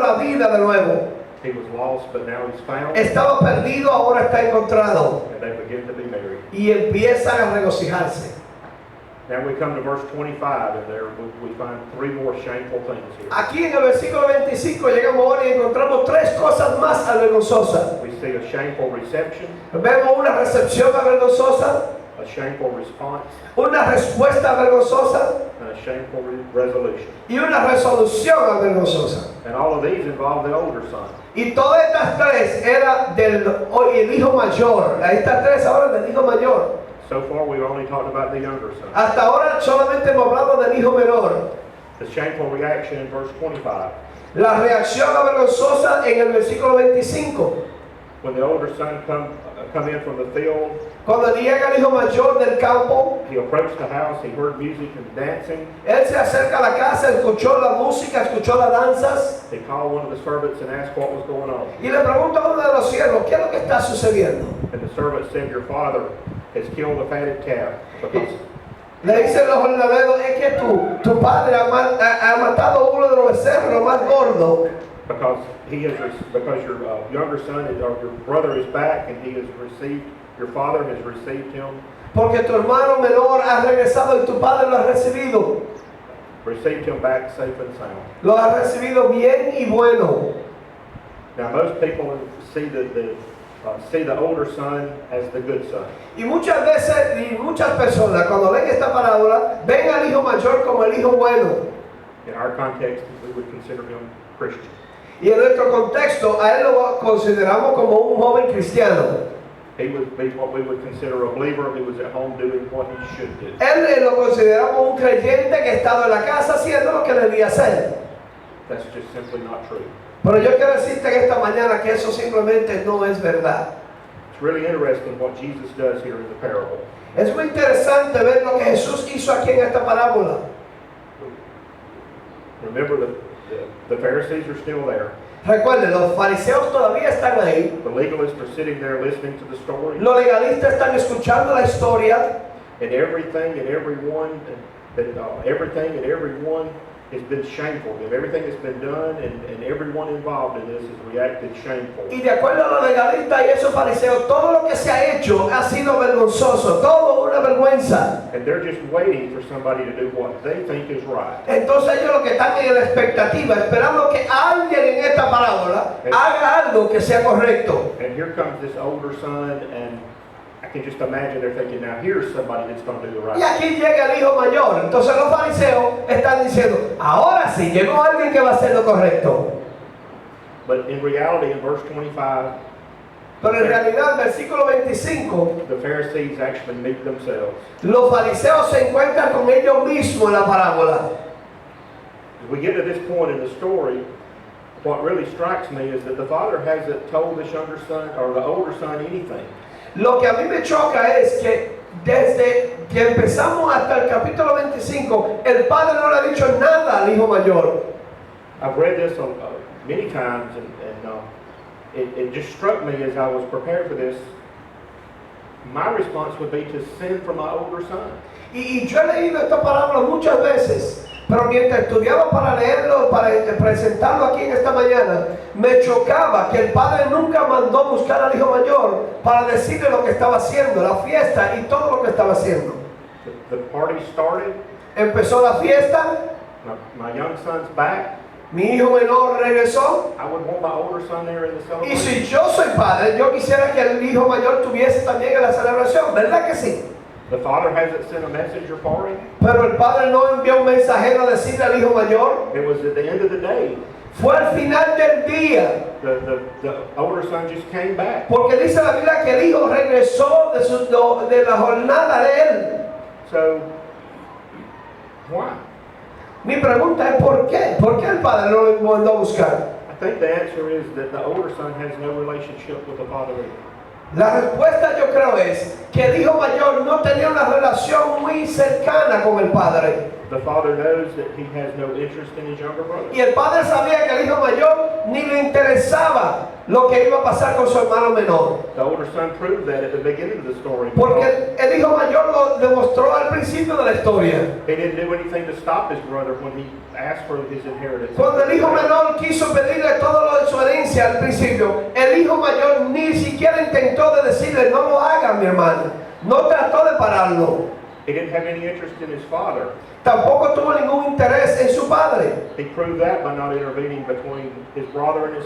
la vida de nuevo. He was lost, but now he's found. Estaba perdido, ahora está encontrado. And they begin to be married. Y empiezan a regocijarse. Now we come to verse 25, and there we find three more shameful things here. Aquí en el versículo 25 llegamos ahora y encontramos tres cosas más vergonzosas. We see a shameful reception, Vemos una recepción vergonzosa, a shameful response, una respuesta vergonzosa and a shameful resolution. y una resolución vergonzosa. And all of these involve the older son. Y todas estas tres eran el hijo mayor. Estas tres ahora del hijo mayor. So far, we've only talked about the younger son. Hasta ahora solamente hemos hablado del hijo menor. The shameful reaction in verse 25. La reacción vergonzosa en el versículo 25. When the older son come in from the field, Cuando llega el hijo mayor del campo, he approached the house, he heard music and dancing. él se acerca a la casa, escuchó la música, escuchó las danzas He called one of the servants and asked what was going on. y le pregunta a uno de los siervos, ¿qué es lo que está sucediendo? And the servant said, your father has killed a fatted calf because Le dicen los jornaleros, es que tu padre ha matado uno de los becerros, lo más gordo, because your younger son or your brother is back and he has received, your father has received him, porque tu hermano menor ha regresado y tu padre lo ha recibido. received him back safe and sound. Lo ha recibido bien y bueno. Now most people see the older son as the good son. Y muchas veces, y muchas personas cuando leen esta parábola, ven al hijo mayor como el hijo bueno. In our context, we would consider him Christian. Y en nuestro contexto, a él lo consideramos como un joven cristiano. He would be what we would consider a believer who was at home doing what he should do. Él lo consideramos un creyente que ha estado en la casa haciendo lo que debía hacer. That's just simply not true. Pero yo quiero decirte en esta mañana que eso simplemente no es verdad. It's really interesting what Jesus does here in the parable. Es muy interesante ver lo que Jesús hizo aquí en esta parábola. Remember the Pharisees are still there. Recuerden, los fariseos todavía están ahí. The legalists are sitting there listening to the story. Los legalistas están escuchando la historia. And everything and everyone has been shameful. Everything that's been done and everyone involved in this has reacted shameful. Y de acuerdo a los legalistas y esos fariseos, todo lo que se ha hecho ha sido vergonzoso, todo una vergüenza. And they're just waiting for somebody to do what they think is right. Entonces ellos lo que están en la expectativa, esperando que alguien en esta parábola haga algo que sea correcto. And here comes this older son, and I can just imagine they're thinking, now here's somebody that's going to do the right Y thing. aquí llega el hijo mayor. Entonces los fariseos están diciendo, ahora sí, llegó alguien que va a hacer lo correcto. But in reality, in verse 25, Pero en realidad, versículo 25, the Pharisees actually meet themselves. los fariseos se encuentran con ellos mismos en la parábola. As we get to this point in the story, what really strikes me is that the father hasn't told this younger son or the older son anything. Lo que a mí me choca es que desde que empezamos hasta el capítulo 25, el padre no le ha dicho nada al hijo mayor. I've read this many times, and it just struck me as I was prepared for this. My response would be to send for my older son. Y yo he leído esta parábola muchas veces, pero mientras estudiaba para leerlo, para presentarlo aquí en esta mañana, me chocaba que el padre nunca mandó buscar al hijo mayor para decirle lo que estaba haciendo, la fiesta y todo lo que estaba haciendo. The party started. Empezó la fiesta, My young son's back. mi hijo menor regresó, I would want my older son there in the y celebration. si yo soy padre, yo quisiera que el hijo mayor tuviese también en la celebración, ¿verdad que sí? The father hasn't sent a messenger for him. Pero el padre no envió un mensajero a decirle al hijo mayor. It was at the end of the day. Fue al final del día, The older son just came back. porque dice la Biblia que el hijo regresó de la jornada de él. So, why? Mi pregunta es ¿por qué? ¿Por qué el padre no lo mandó a buscar? I think the answer is that the older son has no relationship with the father either. La respuesta yo creo es que el hijo mayor no tenía una relación muy cercana con el padre. The father knows that he has no interest in his younger brother. Y el padre sabía que el hijo mayor ni le interesaba lo que iba a pasar con su hermano menor. The older son proved that at the beginning of the story. Porque el hijo mayor lo demostró al principio de la historia. He didn't do anything to stop his brother when he asked for his inheritance. Cuando el hijo menor quiso pedirle todo lo de su herencia al principio, el hijo mayor ni siquiera intentó de decirle no lo haga, mi hermano. No trató de pararlo. He didn't have any interest in his father. Tampoco tuvo ningún interés en su padre. He proved that by not intervening between his brother and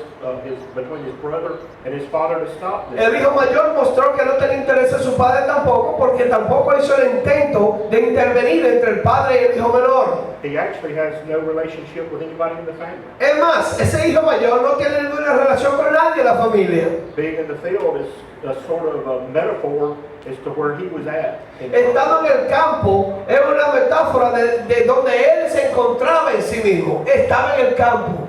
between his brother and his father to stop this. El hijo mayor mostró que no tenía interés en su padre tampoco, porque tampoco hizo el intento de intervenir entre el padre y el hijo menor. He actually has no relationship with anybody in the family. Es más, ese hijo mayor no tiene ninguna relación con nadie en la familia. Being in the field is a sort of a metaphor as to where he was at. Estando en el campo es una metáfora de donde él se encontraba en sí mismo. Estaba en el campo.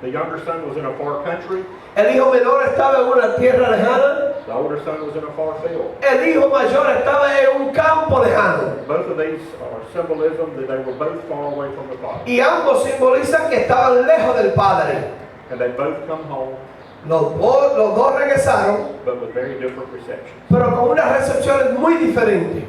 The younger son was in a far country. El hijo menor estaba en una tierra lejana. The older son was in a far field. El hijo mayor estaba en un campo lejano. Both of these are symbolism that they were both far away from the father. Y ambos simbolizan que estaban lejos del padre. And they both come home, Los dos regresaron, but with very different receptions. pero con unas recepciones muy diferentes.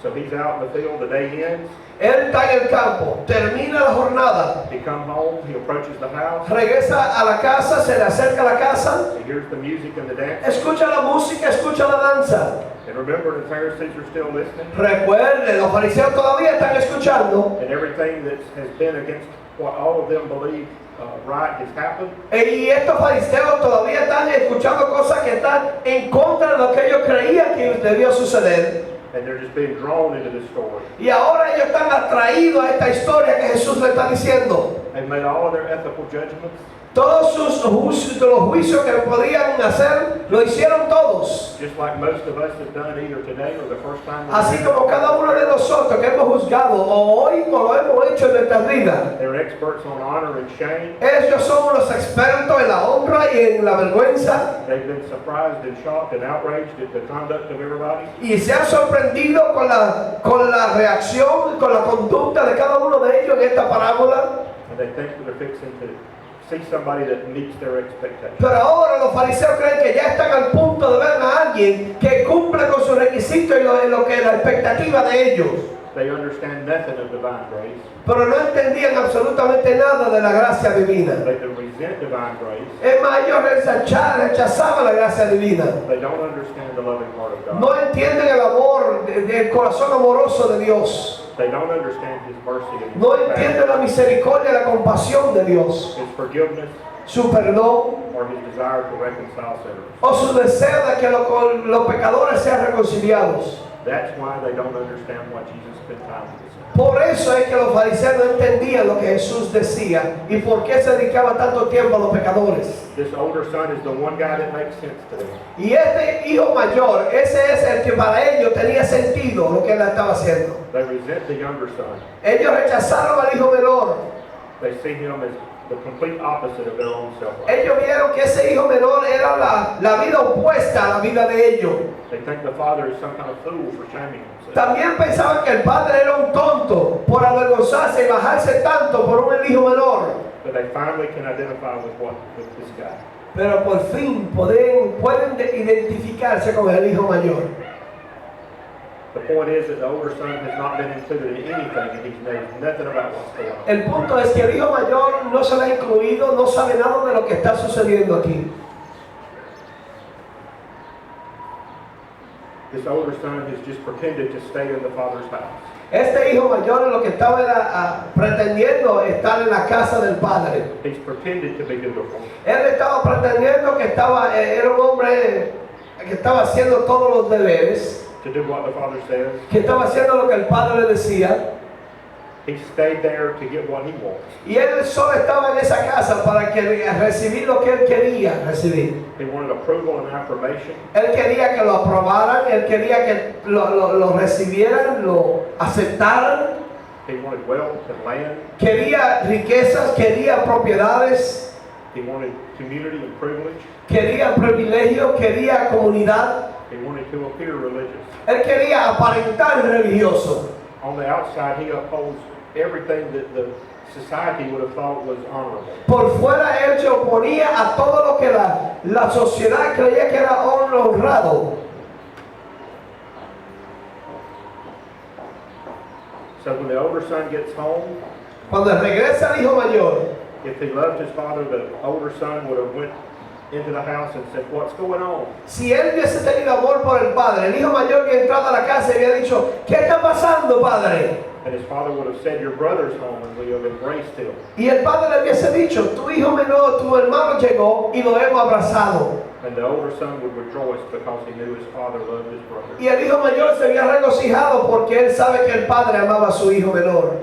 So he's out in the field, the day ends. Él está en el campo, termina la jornada, He comes home, he approaches the house, regresa a la casa, se le acerca a la casa, he hears the music and the dance. escucha la música, escucha la danza. And remember, the Pharisees are still listening. Recuerden, los fariseos todavía están escuchando. And everything that has been against what all of them believe right has happened. Y estos fariseos todavía están escuchando cosas que están en contra de lo que ellos creían que debió suceder. And they're just being drawn into this story. Y ahora ellos están atraídos a esta historia que Jesús le está diciendo. They've made all of their ethical judgments. Todos los juicios que podían hacer, lo hicieron todos. Just like most of us have done either today or the first time. Así como cada uno de nosotros que hemos juzgado o hoy o lo hemos hecho en nuestras vidas. They're experts on honor and shame. Ellos son los expertos en la honra y en la vergüenza. They've been surprised and shocked and outraged at the conduct of everybody. Y se han sorprendido con la reacción, con la conducta de cada uno de ellos en esta parábola. And they think that they're fixing to see somebody that meets their expectations. Pero ahora los fariseos creen que ya están al punto de ver a alguien que cumple con sus requisitos y lo que es la expectativa de ellos. they understand nothing of divine grace. pero no entendían absolutamente nada de la gracia divina. They resent divine grace. Es más, ellos rechazaban la gracia divina. They don't understand the loving heart of God. No entienden el amor, el corazón amoroso de Dios. They don't understand His mercy and His No compassion, entienden la misericordia y la compasión de Dios, His forgiveness, su perdón or His desire to reconcile sinners. o su deseo de que los pecadores sean reconciliados. That's why they don't understand why Jesus spent time with us. Por eso es que los fariseos no entendían lo que Jesús decía y por qué se dedicaba tanto tiempo a los pecadores. This older son is the one guy that makes sense to them. Y este hijo mayor, ese es el que para ellos tenía sentido lo que él estaba haciendo. They resent the younger son. Ellos rechazaron al hijo menor. They see him as the complete opposite of their own self. Ellos vieron que ese hijo menor era la vida opuesta a la vida de ellos. They think the father is some kind of fool for shaming himself. También pensaban que el padre era un tonto por avergonzarse y bajarse tanto por un hijo menor. But they finally can identify with this guy. Pero por fin pueden identificarse con el hijo mayor. The point is that the older son has not been included in anything, and he knows nothing about what's going on. El punto es que el hijo mayor no se le ha incluido, no sabe nada de lo que está sucediendo aquí. This older son has just pretended to stay in the father's house. Este hijo mayor lo que estaba era pretendiendo estar en la casa del padre. He's pretended to be dutiful. Él estaba pretendiendo que era un hombre que estaba haciendo todos los deberes, To do what the father says. que estaba haciendo lo que el padre le decía. He stayed there to get what he wants. Y él solo estaba en esa casa para recibir lo que él quería recibir. He wanted approval and affirmation. Él quería que lo aprobaran, él quería que lo recibieran, lo aceptaran. He wanted wealth and land. Quería riquezas, quería propiedades, He wanted community and privilege. quería privilegio, quería comunidad. He wanted to appear religious. Él quería aparentar religioso. On the outside, he upholds everything that the society would have thought was honorable. Por fuera él se oponía a todo lo que la sociedad creía que era honrado. So when the older son gets home, Cuando regresa el hijo mayor, if he loved his father, the older son would have went into the house and said, "What's going on?" si él hubiese tenido amor por el padre, el hijo mayor que entraba a la casa y había dicho, ¿qué está pasando, padre? And his father would have said, "Your brother's home," and we have embraced him. Y el padre le hubiese dicho, tu hijo menor, tu hermano llegó y lo hemos abrazado. And the older son would rejoice because he knew his father loved his brother. Y el hijo mayor se había regocijado porque él sabe que el padre amaba a su hijo menor.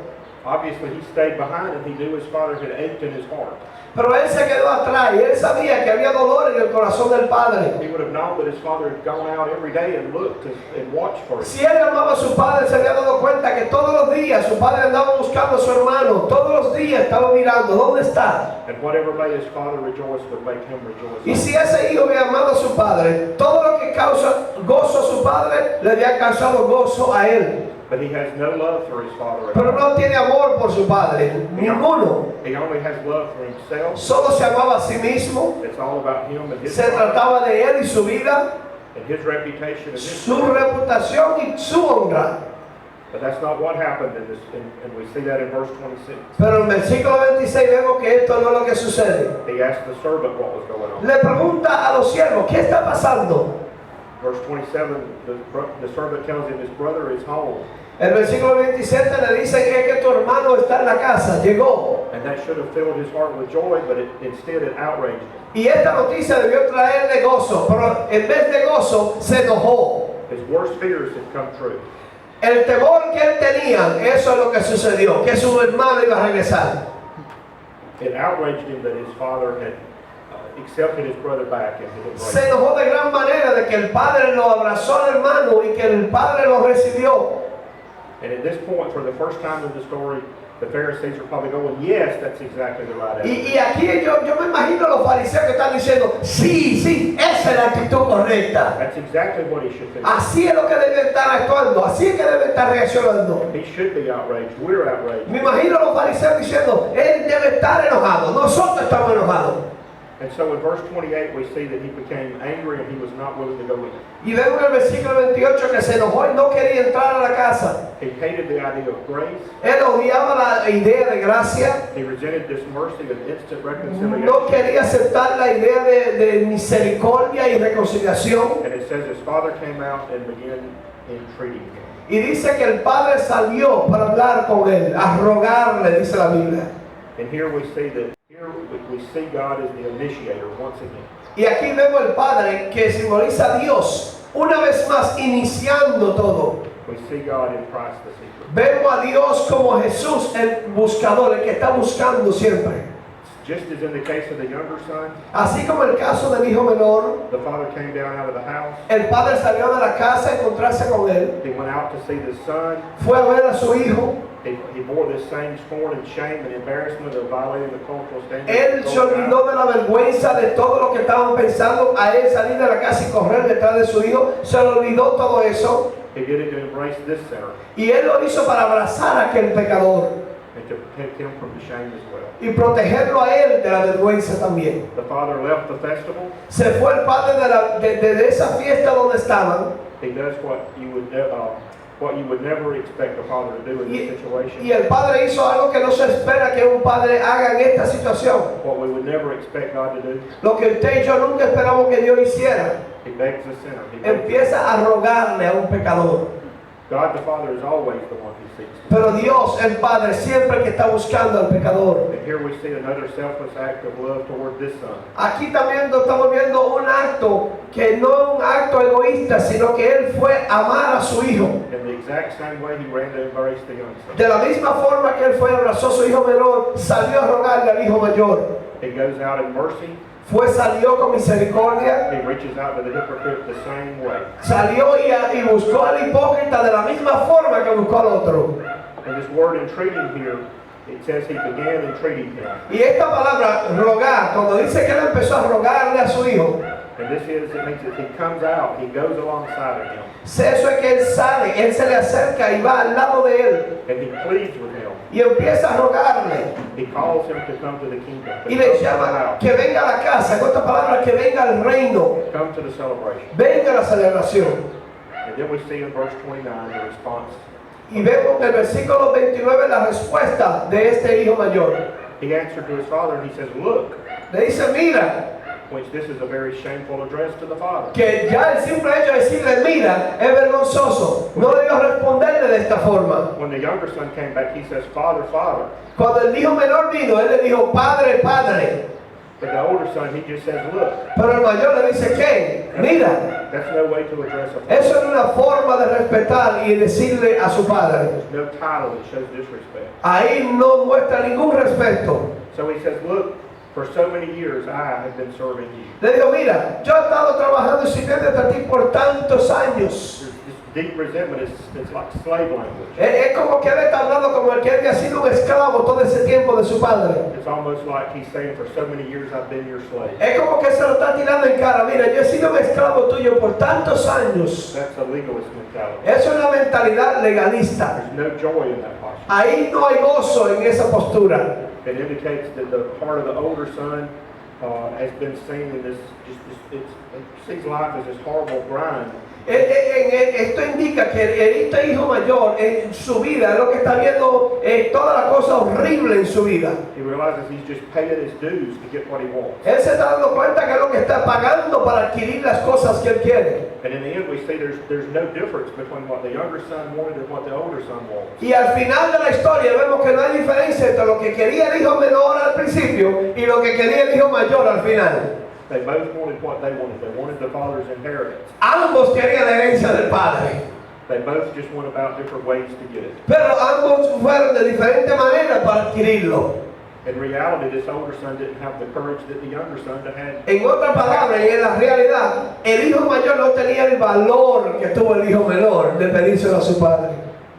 Obviously, he stayed behind and he knew his father had ached in his heart. Pero él se quedó atrás y él sabía que había dolor en el corazón del padre. He would have known that his father had gone out every day and looked and watched for him. Si él amaba a su padre, se había dado cuenta que todos los días su padre andaba buscando a su hermano. Todos los días estaba mirando, ¿dónde está? And whatever made his father rejoice would make him rejoice. Y si ese hijo había amado a su padre, todo lo que causa gozo a su padre, le había causado gozo a él. But he has no love for his father at Pero all. no tiene amor por su padre, ninguno. He only has love for himself. Solo se amaba a sí mismo, It's all about him and his se pride trataba de él y su vida, and his reputation and his su pride. reputación y su honra. But that's not what happened in this, and we see that in verse 26. Pero en el versículo 26 vemos que esto no es lo que sucede. He asked the servant what was going on. Le pregunta a los siervos, ¿qué está pasando? Verse 27, the servant tells him his brother is home. El versículo 27 le dice que tu hermano está en la casa, llegó. And that should have filled his heart with joy, but instead it outraged him. Y esta noticia debió traerle gozo, pero en vez de gozo se enojó. His worst fears had come true. El temor que él tenía, eso es lo que sucedió, que su hermano iba a regresar. It outraged him that his father had accepted his brother back and had embraced Se him. enojó de gran manera de que el padre lo abrazó al hermano y que el padre lo recibió. And at this point, for the first time in the story, the Pharisees are probably going, yes, that's exactly the right attitude. Y aquí yo me imagino a los fariseos que están diciendo, sí, esa es la actitud correcta. That's exactly what he should think. Así es lo que debe estar actuando, así es que debe estar reaccionando. He should be outraged. We're outraged. Me imagino a los fariseos diciendo, él debe estar enojado, nosotros estamos enojados. And so in verse 28 we see that he became angry and he was not willing to go in. Y vemos en el versículo 28 que se enojó y no quería entrar a la casa. He hated the idea of grace. Él odiaba la idea de gracia. He resented this mercy of instant reconciliation. No quería aceptar la idea de misericordia y reconciliación. And it says his father came out and began entreating him. Y dice que el padre salió para hablar con él, a rogarle, dice la Biblia. And here we see we see God as the initiator once again. Y aquí vemos el Padre que simboliza a Dios, una vez más iniciando todo. We see God in Christ the seeker. Vemos a Dios como Jesús, el buscador, el que está buscando siempre. Just as in the case of the younger son, Así como el caso del hijo menor, the father came down out of the house. el padre salió de la casa a encontrarse con él. He went out to see the son. Fue a ver a su hijo. He bore this same scorn and shame and embarrassment of violating the cultural standards. Él se olvidó de la vergüenza de todo lo que estaban pensando a él salir de la casa y correr detrás de su hijo. Se le olvidó todo eso. He did it to embrace this sinner Y él lo hizo para abrazar a aquel pecador and to protect him from the shame as well. y protegerlo a él de la vergüenza también. The father left the festival. Se fue el padre de esa fiesta donde estaban. He does what you would never expect a father to do in this situation. Y el padre hizo algo que no se espera que un padre haga en esta situación. What we would never expect God to do. Lo que usted y yo nunca esperamos que Dios hiciera. He begs the sinner. He begs Empieza a rogarle a un pecador. God the Father is always the one who seeks. Pero Dios, el Padre, siempre que está buscando al pecador. And here we see another selfless act of love toward this son. Aquí también estamos viendo un acto que no es un acto egoísta, sino que él fue a amar a su hijo. In the exact same way he ran to embrace the young son. De la misma forma que él fue abrazó a su hijo menor, salió a rogarle al hijo mayor. He goes out in mercy. Salió con misericordia. He reaches out to the hypocrite the same way. Salió y buscó al hipócrita de la misma forma que buscó al otro. And this word entreating here, it says he began entreating him. Y esta palabra rogar, cuando dice que él empezó a rogarle a su hijo, And this is, it means that he comes out, he goes alongside of him. eso es que él sale, él se le acerca y va al lado de él And he pleads with him. y empieza a rogarle He calls him to come to the kingdom. To y come le to the llama house. que venga a la casa, con esta palabra, que venga al reino, Come to the celebration. venga a la celebración. And then we see in verse 29 the response. Y vemos en el versículo 29 la respuesta de este hijo mayor. He answered to his father and he says, look, Le dice, mira, which this is a very shameful address to the father. que ya el simple hecho de decirle, mira, es vergonzoso. No debió responderle de esta forma. When the younger son came back, he says, Father, Father. Cuando el hijo menor vino, él le dijo, Padre, Padre. But the older son, he just says, look. Pero el mayor le dice, ¿qué? Mira. That's no way to address a father. Eso es una forma de respetar y decirle a su padre. There's no title that shows disrespect. Ahí no muestra ningún respeto. So he says, look, for so many years I have been serving you. Le digo, mira, yo he estado trabajando y sirviéndote a ti por tantos años. This deep resentment is it's like slave language. Es como que él está hablando como el que había sido un esclavo todo ese tiempo de su padre. It's almost like he's saying, for so many years I've been your slave. Es como que se lo está tirando en cara. Mira, yo he sido un esclavo tuyo por tantos años. That's a legalist mentality. Es una mentalidad legalista. There's no joy in that posture. Ahí no hay gozo en esa postura. It indicates that the heart of the older son has been seen in this, it sees life as this horrible grind. Esto indica que este hijo mayor en su vida, lo que está viendo toda la cosa horrible en su vida. He realizes he's just paying his dues to get what he wants. Él se está dando cuenta que es lo que está pagando para adquirir las cosas que él quiere. And in the end we see there's no difference between what the younger son wanted and what the older son wants. Y al final de la historia vemos que no hay diferencia entre lo que quería el hijo menor al principio y lo que quería el hijo mayor al final. They both wanted what they wanted. They wanted the father's inheritance. Ambos querían la herencia del padre, They both just went about different ways to get it. pero ambos fueron de diferente manera para adquirirlo. In reality, this older son didn't have the courage that the younger son had. En otras palabras, y en la realidad, el hijo mayor no tenía el valor que tuvo el hijo menor de pedírselo a su padre.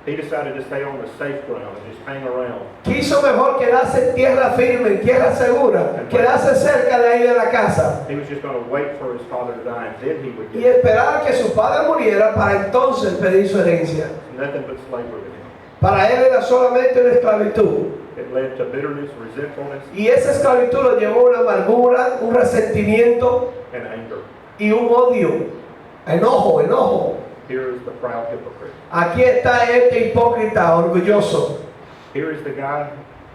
He decided to stay on the safe ground and just hang around. Quiso mejor quedarse en tierra firme, en tierra segura, quedarse cerca de ahí de la casa He was just going to wait for his father to die, and then he would y get it. esperar que su padre muriera para entonces pedir su herencia. Nothing but slavery to him. Para él era solamente una esclavitud. It led to bitterness, resentfulness, Y esa esclavitud lo llevó a una amargura, un resentimiento and anger. y un odio. Enojo, enojo. Here is the proud hypocrite. Aquí está este hipócrita orgulloso. Here is the guy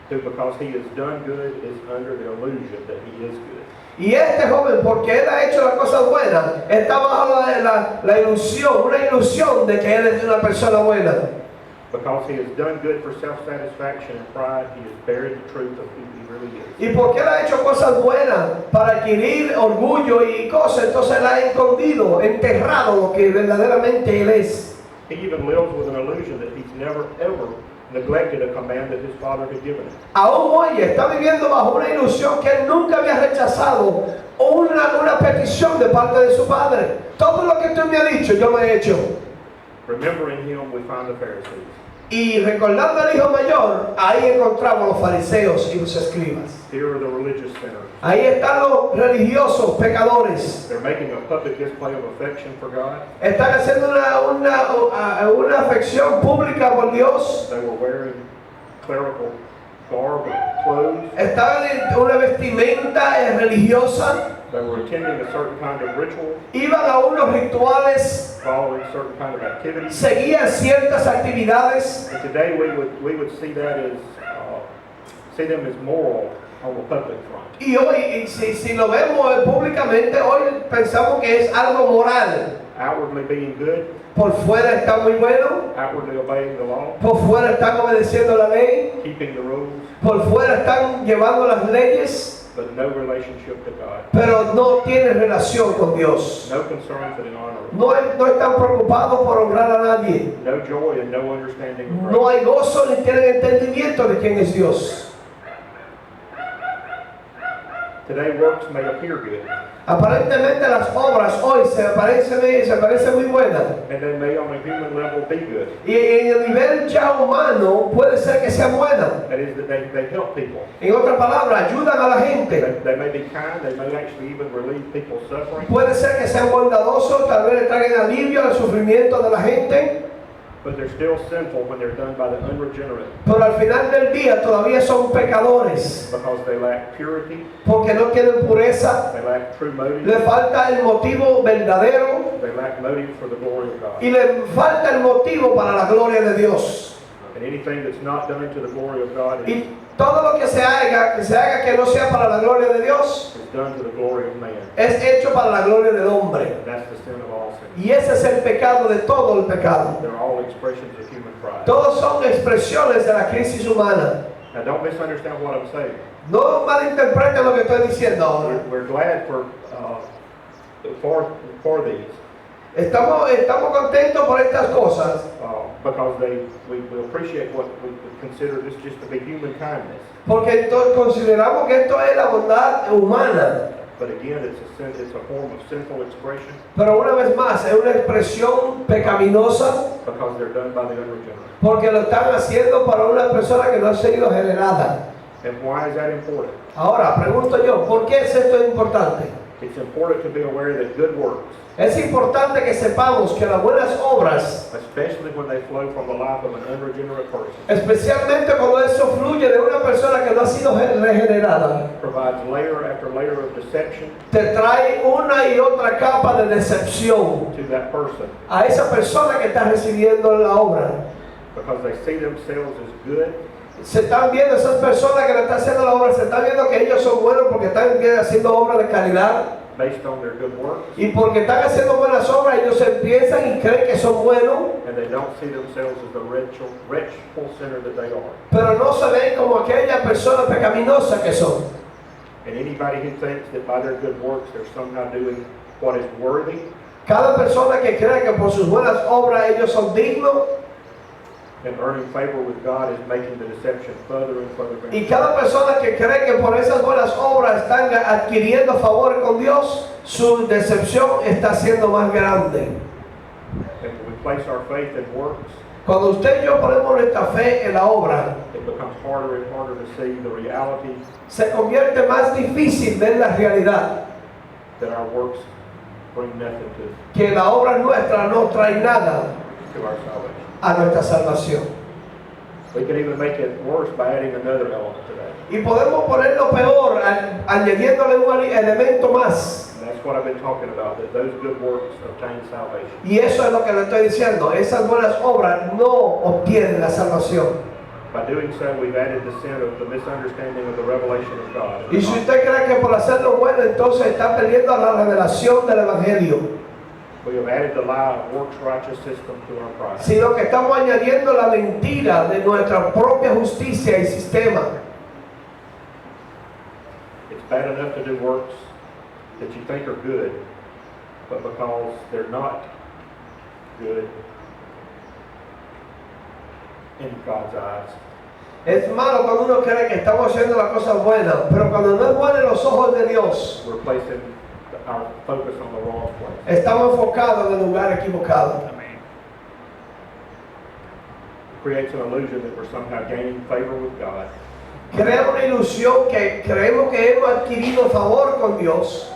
who, because he has done good, is under the illusion that he is good. Y este joven, porque él ha hecho las cosas buenas, está bajo la ilusión, una ilusión de que él es una persona buena. Because he has done good for self-satisfaction and pride, he has buried the truth of who he really is. Y porque él ha hecho cosas buenas para adquirir orgullo y cosas, entonces él ha escondido, enterrado lo que verdaderamente él es. He even lives with an illusion that he's never ever neglected a command that his father had given him. Aún hoy está viviendo bajo una ilusión que él nunca había rechazado una petición de parte de su padre. Todo lo que tú me has dicho, yo lo he hecho. Remembering him, we find the Pharisees. Y recordando al hijo mayor, ahí encontramos los fariseos y los escribas. Here are the religious sinners. Ahí están los religiosos pecadores. They're making a public display of affection for God. Están haciendo una afección pública por Dios. They were wearing clerical garb and clothes. Estaban en una vestimenta religiosa. They were attending a certain kind of ritual, Iban a unos rituales. following certain kind of activities. Seguían ciertas actividades. And today we would see that as see them as moral on the public front. Y hoy, si lo vemos públicamente, hoy pensamos que es algo moral. Outwardly being good, Por fuera está muy bueno. outwardly obeying the law, Por fuera están obedeciendo la ley. keeping the rules, Por fuera están llevando las leyes. but no relationship to God, Pero no tienen relación con Dios. no concern for the honor, No están preocupados por honrar a nadie. no joy and no understanding of No grace. hay gozo ni tienen entendimiento de quién es Dios. Today works may appear good, Aparentemente las obras hoy se parecen muy buenas. and they may on a human level be good. Y en el nivel ya humano puede ser que sean buenas. That is that they help people. En otras palabras, ayudan a la gente. They may be kind, they may actually even relieve people's suffering, Puede ser que sean bondadosos, tal vez le traigan alivio al sufrimiento de la gente. but they're still sinful when they're done by the unregenerate, Pero al final del día todavía son pecadores. because they lack purity, Porque no tienen pureza. they lack true motive, Le falta el motivo verdadero. they lack motive for the glory of God. Y le falta el motivo para la gloria de Dios. And anything that's not done to the glory of God is Y todo lo que se haga que no sea para la gloria de Dios, done to the glory of man. es hecho para la gloria del hombre. And that's the sin of all sin. Y ese es el pecado de todo el pecado. They're all expressions of human pride. Todos son expresiones de la crisis humana. Now don't misunderstand what I'm saying. No malinterpreten lo que estoy diciendo ahora. We're glad for these, Estamos contentos por estas cosas because we appreciate what we consider this just to be human kindness. porque consideramos que esto es la bondad humana. But again, it's a form of sinful expression Pero una vez más, es una expresión pecaminosa because they're done by the unregenerate. porque lo están haciendo para una persona que no ha sido generada. And why is that important? Ahora, pregunto yo, ¿por qué es esto importante? It's important to be aware that good works, Es importante que sepamos que las buenas obras, especially when they flow from the life of an unregenerate person, especialmente cuando eso fluye de una persona que no ha sido regenerada, provides layer after layer of deception te trae una y otra capa de decepción to that person a esa persona que está recibiendo la obra. because they see themselves as good Se están viendo esas personas que le están haciendo la obra, se están viendo que ellos son buenos porque están haciendo obras de caridad. based on their good works, Y porque están haciendo buenas obras, ellos se piensan y creen que son buenos, and they don't see themselves as the wretchful sinner that they are. pero no se ven como aquella persona pecaminosa que son. And anybody who thinks that by their good works they're somehow doing what is worthy, Cada persona que cree que por sus buenas obras ellos son dignos, and earning favor with God is making the deception further and further. y cada persona que cree que por esas buenas obras están adquiriendo favor con Dios, su decepción está siendo más grande. If we place our faith in works, Cuando usted y yo ponemos nuestra fe en la obra, it becomes harder and harder to see the reality se convierte más difícil ver la realidad, that our works bring nothing que la obra nuestra no trae nada to our salvation. a nuestra salvación. We can even make it worse by adding another element to that. Y podemos ponerlo peor añadiéndole un elemento más. And that's what I've been talking about, that those good works obtain salvation. Y eso es lo que le estoy diciendo. Esas buenas obras no obtienen la salvación. By doing so, we've added the sin of the misunderstanding of the revelation of God. Y si usted cree que por hacerlo bueno entonces está perdiendo la revelación del Evangelio, We have added the lie of works righteous system to our pride. sino que estamos añadiendo la mentira de nuestra propia justicia y sistema. It's bad enough to do works that you think are good, but because they're not good in God's eyes, Es malo cuando uno cree que estamos haciendo las cosas buenas, pero cuando no es buena en los ojos de Dios, we're placing our focus on the wrong place. estamos enfocados en el lugar equivocado. It creates an illusion that we're somehow gaining favor with God, Crea una ilusión que creemos que hemos adquirido favor con Dios,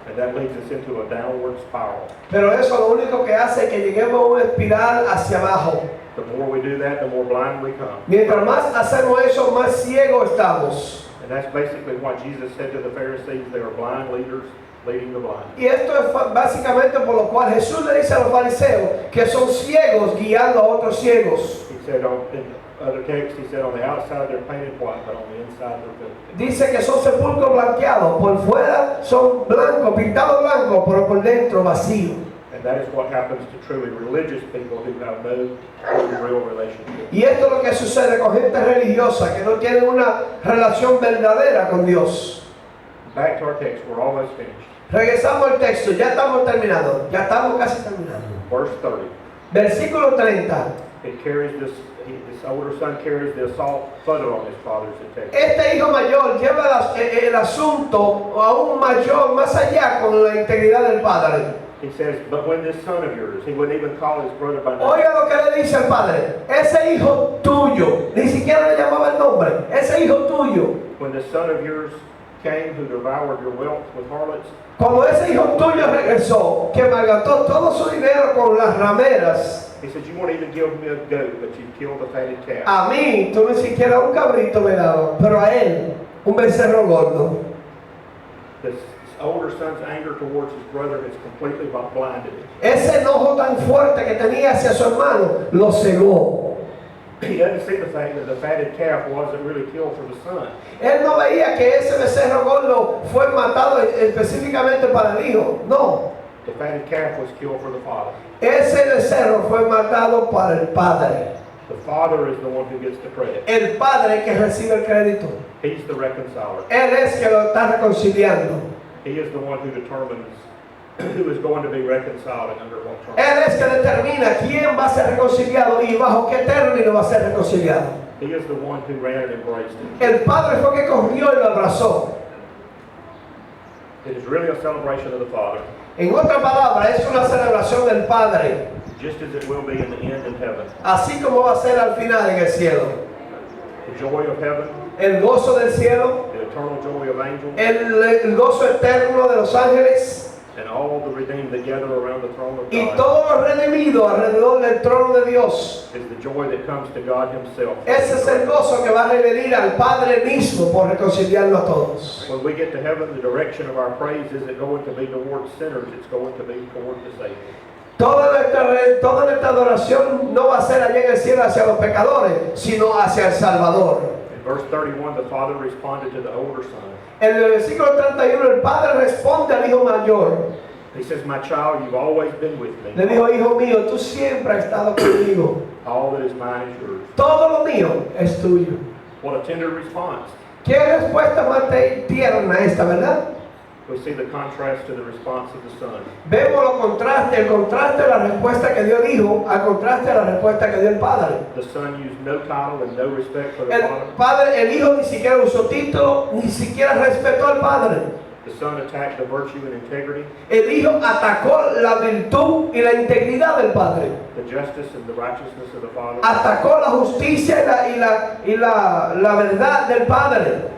and that leads us into a downward spiral. pero eso lo único que hace es que lleguemos a una espiral hacia abajo. The more we do that, the more blind we come. Mientras más hacemos eso, más ciegos estamos. And that's basically what Jesus said to the Pharisees. They are blind leaders leading the blind. Y esto es básicamente por lo cual Jesús le dice a los fariseos que son ciegos guiando a otros ciegos. He said in other texts, he said on the outside they're painted white, but on the inside they're filthy. Dice que son sepulcros blanqueados, por fuera son blancos, pintados blancos, pero por dentro vacíos. And that is what happens to truly religious people who have no real relationship. Y esto es lo que sucede con gente religiosa que no tiene una relación verdadera con Dios. Back to our text, we're almost finished. Regresamos al texto, ya estamos terminando, ya estamos casi terminando. Verse 30. Versículo 30. It carries this older son carries the assault further on his father's integrity. Este hijo mayor lleva el asunto aún mayor, más allá con la integridad del padre. He says, but when this son of yours, he wouldn't even call his brother by name. Oiga lo que le dice el padre, ese hijo tuyo, ni siquiera le llamaba el nombre, ese hijo tuyo. When the son of yours came who devoured your wealth with harlots, Cuando ese hijo tuyo regresó, que malgastó todo su dinero con las rameras, he said, you won't even give me a goat, but you killed a fatted calf. a mí tú ni siquiera un cabrito me dabas, pero a él un becerro gordo. This older son's anger towards his brother has completely blinded him. Ese enojo tan fuerte que tenía hacia su hermano lo cegó. He doesn't see the fact that the fatted calf wasn't really killed for the son. Él no veía que ese becerro gordo fue matado específicamente para el hijo. No, The fatted calf was killed for the father. ese becerro fue matado para el padre. The father is the one who gets the credit. El padre que recibe el crédito. He's the reconciler. Él es que lo está reconciliando. He is the one who determines who is going to be reconciled and under what terms. Él es que determina quién va a ser reconciliado y bajo qué término va a ser reconciliado. He is the one who ran and embraced him. El padre fue que corrió y lo abrazó. It is really a celebration of the Father, En otra palabra, es una celebración del Padre, just as it will be in the end in heaven. así como va a ser al final en el cielo. The joy of heaven, El gozo del cielo, the eternal joy of angels, el gozo eterno de los ángeles and all the redeemed that gather around the throne of y God todo lo redimido alrededor del trono de Dios. is the joy that comes to God Himself. Ese es el gozo que va a revenir al Padre mismo por reconciliarnos a todos. When we get to heaven, the direction of our praise isn't going to be towards sinners, it's going to be toward the Savior. Toda nuestra adoración no va a ser allá en el cielo hacia los pecadores, sino hacia el Salvador. In verse 31, the Father responded to the older son. En el versículo 31 el Padre responde al hijo mayor. He says, my child, you've always been with me. Le dijo, hijo mío, tú siempre has estado conmigo. All that is mine is yours. Todo lo mío es tuyo. What a tender response. Qué respuesta más tierna esta, ¿verdad? We see the contrast to the response of the son. Vemos el contraste de la respuesta que dio el hijo al contraste de la respuesta que dio el padre. The son used no title and no respect for the El hijo ni siquiera usó título, ni siquiera respetó al padre. The son attacked the virtue and integrity, El hijo atacó la virtud y la integridad del padre. the justice and the righteousness of the father. Atacó la justicia y la verdad del padre.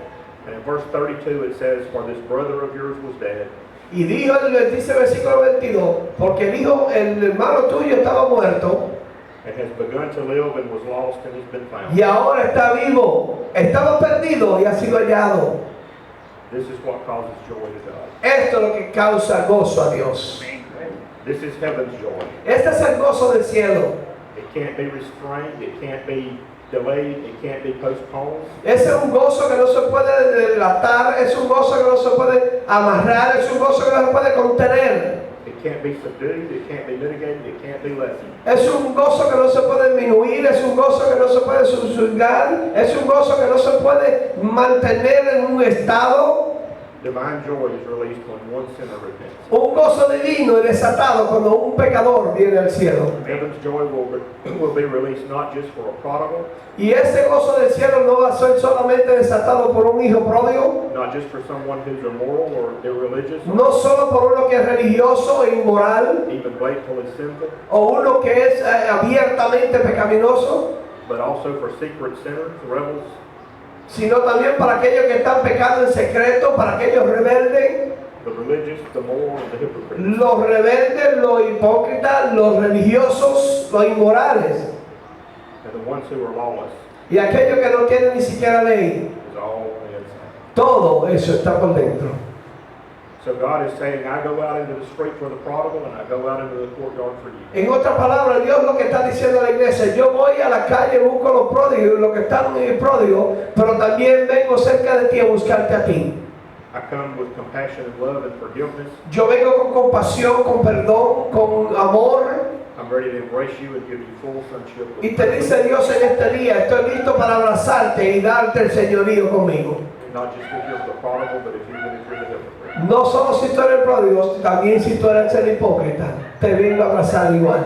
And in verse 32 it says, for this brother of yours was dead, Y dice el versículo 22, porque el hermano tuyo estaba muerto, and has begun to live and was lost and has been found. Y ahora está vivo. Estaba perdido y ha sido hallado. This is what causes joy to God. Esto es lo que causa gozo a Dios. This is heaven's joy. Este es el gozo del cielo. It can't be restrained, it can't be delayed, it can't be postponed. Ese es un gozo que no se puede delatar, es un gozo que no se puede amarrar, es un gozo que no se puede contener. It can't be subdued, it can't be mitigated, it can't be lessened. Es un gozo que no se puede disminuir, es un gozo que no se puede subjugar, es un gozo que no se puede mantener en un estado. Divine joy is released when one sinner repents. Un gozo divino y desatado cuando un pecador viene al cielo. Heaven's joy will be released not just for a prodigal, Y ese gozo del cielo no va a ser solamente desatado por un hijo pródigo, not just for someone who's immoral or irreligious, no solo por uno que es religioso e inmoral, even blatantly sinful, o uno que es abiertamente pecaminoso, but also for secret sinners, rebels, sino también para aquellos que están pecando en secreto, para aquellos rebeldes, the religious, the moral, and the hypocrites. los rebeldes, los hipócritas, los religiosos, los inmorales, And the ones who are lawless y aquellos que no tienen ni siquiera ley. is all on the inside. Todo eso está por dentro. So God is saying, I go out into the street for the prodigal and I go out into the courtyard for you. En otras palabras, Dios lo que está diciendo a la iglesia: yo voy a la calle, busco a los pródigos, los que están en el pródigo, pero también vengo cerca de ti a buscarte a ti. I come with compassion and love and forgiveness. Yo vengo con compasión, con perdón, con amor. I'm ready to embrace you and give you full sonship. with Y te dice Dios en este día: estoy listo para abrazarte y darte el señorío conmigo. Not just if you're the prodigal, but if you're the hypocrite. No solo si tú eres el pródigo, también si tú eres el hipócrita, te vengo a abrazar igual.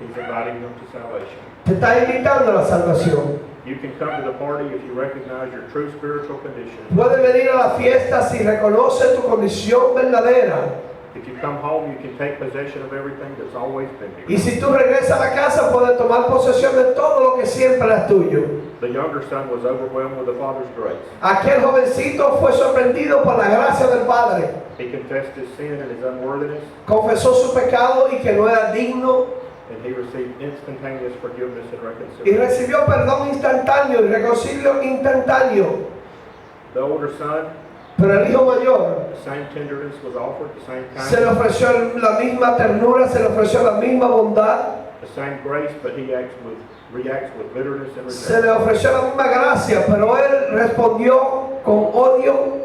He's inviting them to salvation. Te está invitando a la salvación. You can come to the party if you recognize your true spiritual condition. Puedes venir a la fiesta si reconoces tu condición verdadera. If you come home, you can take possession of everything that's always been Y here. si tú regresas a la casa, puedes tomar posesión de todo lo que siempre es tuyo. The younger son was overwhelmed with the Father's grace. Aquel jovencito fue sorprendido por la gracia del Padre. He confessed his sin and his unworthiness, Confesó su pecado y que no era digno, and he received instantaneous forgiveness and y reconciliation. recibió perdón instantáneo y reconcilio instantáneo. The older son, Pero el hijo mayor the same tenderness was offered, the same se le kindness, ofreció la misma ternura, se le ofreció la misma bondad, the same grace, but he reacts with bitterness and se le resentment. ofreció la misma gracia, pero él respondió con odio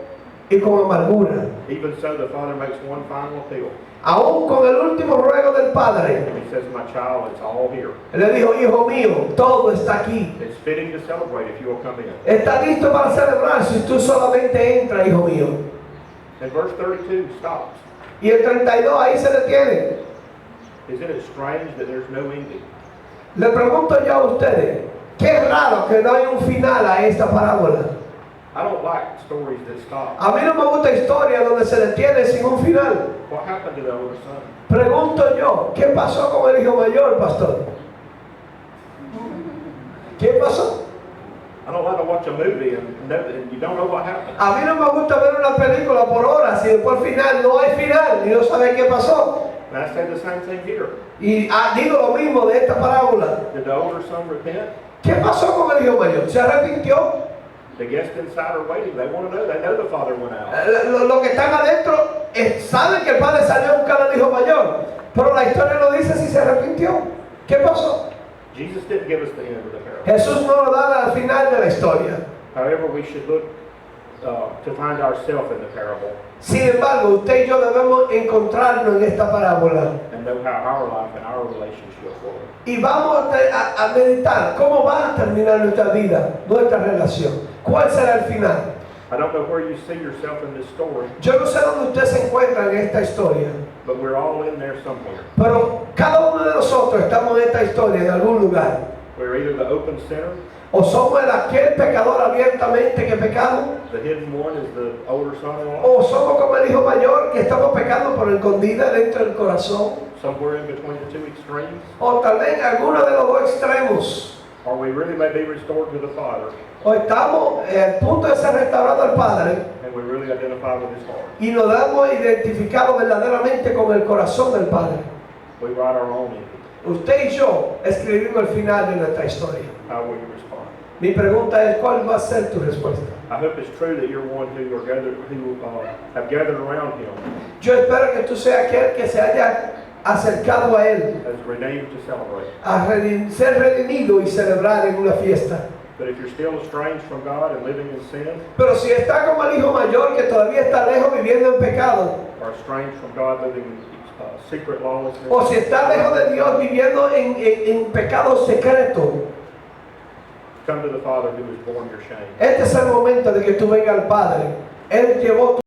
y con amargura. Even so, the Father makes one final appeal. Aún con el último ruego del Padre, And he says, my child, it's all here. él le dijo: hijo mío, todo está aquí. It's fitting to celebrate if you will come in. Está listo para celebrar si tú solamente entras, hijo mío. And verse 32 stops. Y el 32 ahí se detiene. Isn't it strange that there's no ending? Le pregunto yo a ustedes, qué raro que no hay un final a esta parábola. I don't like stories that stop. A mí no me gusta historia donde se detiene sin un final. What happened to the older son? Pregunto yo, ¿qué pasó con el hijo mayor, pastor? ¿Qué pasó? I don't like to watch a movie and you don't know what happened. A mí no me gusta ver una película por horas y después al final no hay final y no sabes qué pasó. And I say the same thing here. Y digo lo mismo de esta parábola. Did the older son repent? ¿Qué pasó con el hijo mayor? ¿Se arrepintió? The guests inside are waiting. They want to know. They know the father went out. Los que están adentro saben que el padre salió a buscar al hijo mayor, pero la historia no dice si se arrepintió. ¿Qué pasó? Jesus didn't give us the end of the parable. Jesús no nos da al final de la historia. However, we should look to find ourselves in the parable Sin embargo, usted y yo debemos encontrarnos en esta parábola and know how our life and our relationship will. y vamos a meditar cómo va a terminar nuestra vida, nuestra relación. ¿Cuál será el final? I don't know where you see yourself in this story, Yo no sé dónde usted se encuentra en esta historia, but we're all in there somewhere. pero cada uno de nosotros estamos en esta historia en algún lugar. We're either the open sinner, O somos aquel pecador abiertamente que pecamos, the hidden one is the older son-in-law, o somos como el hijo mayor que estamos pecando por escondida dentro del corazón, somewhere in between the two extremes, o tal vez alguno de los dos extremos, or we really may be restored to the Father o estamos al punto de ser restaurado al Padre and we really identify with His heart. y nos damos identificado verdaderamente con el corazón del Padre. We write our own ending. Usted y yo escribimos el final de nuestra historia. How will you respond? Mi pregunta es, ¿cuál va a ser tu respuesta? I hope it's true that you're one who are gathered, who have gathered around Him Yo espero que tú seas aquel que se haya acercado a Él, as redeemed to celebrate. a ser redimido y celebrar en una fiesta. But if you're still estranged from God and living in sin, Pero si está como el hijo mayor que todavía está lejos viviendo en pecado, or estranged from God living in secret lawlessness, o si está lejos de Dios viviendo en pecado secreto, come to the Father who has borne your shame. este es el momento de que tú vengas al Padre. Él llevó tu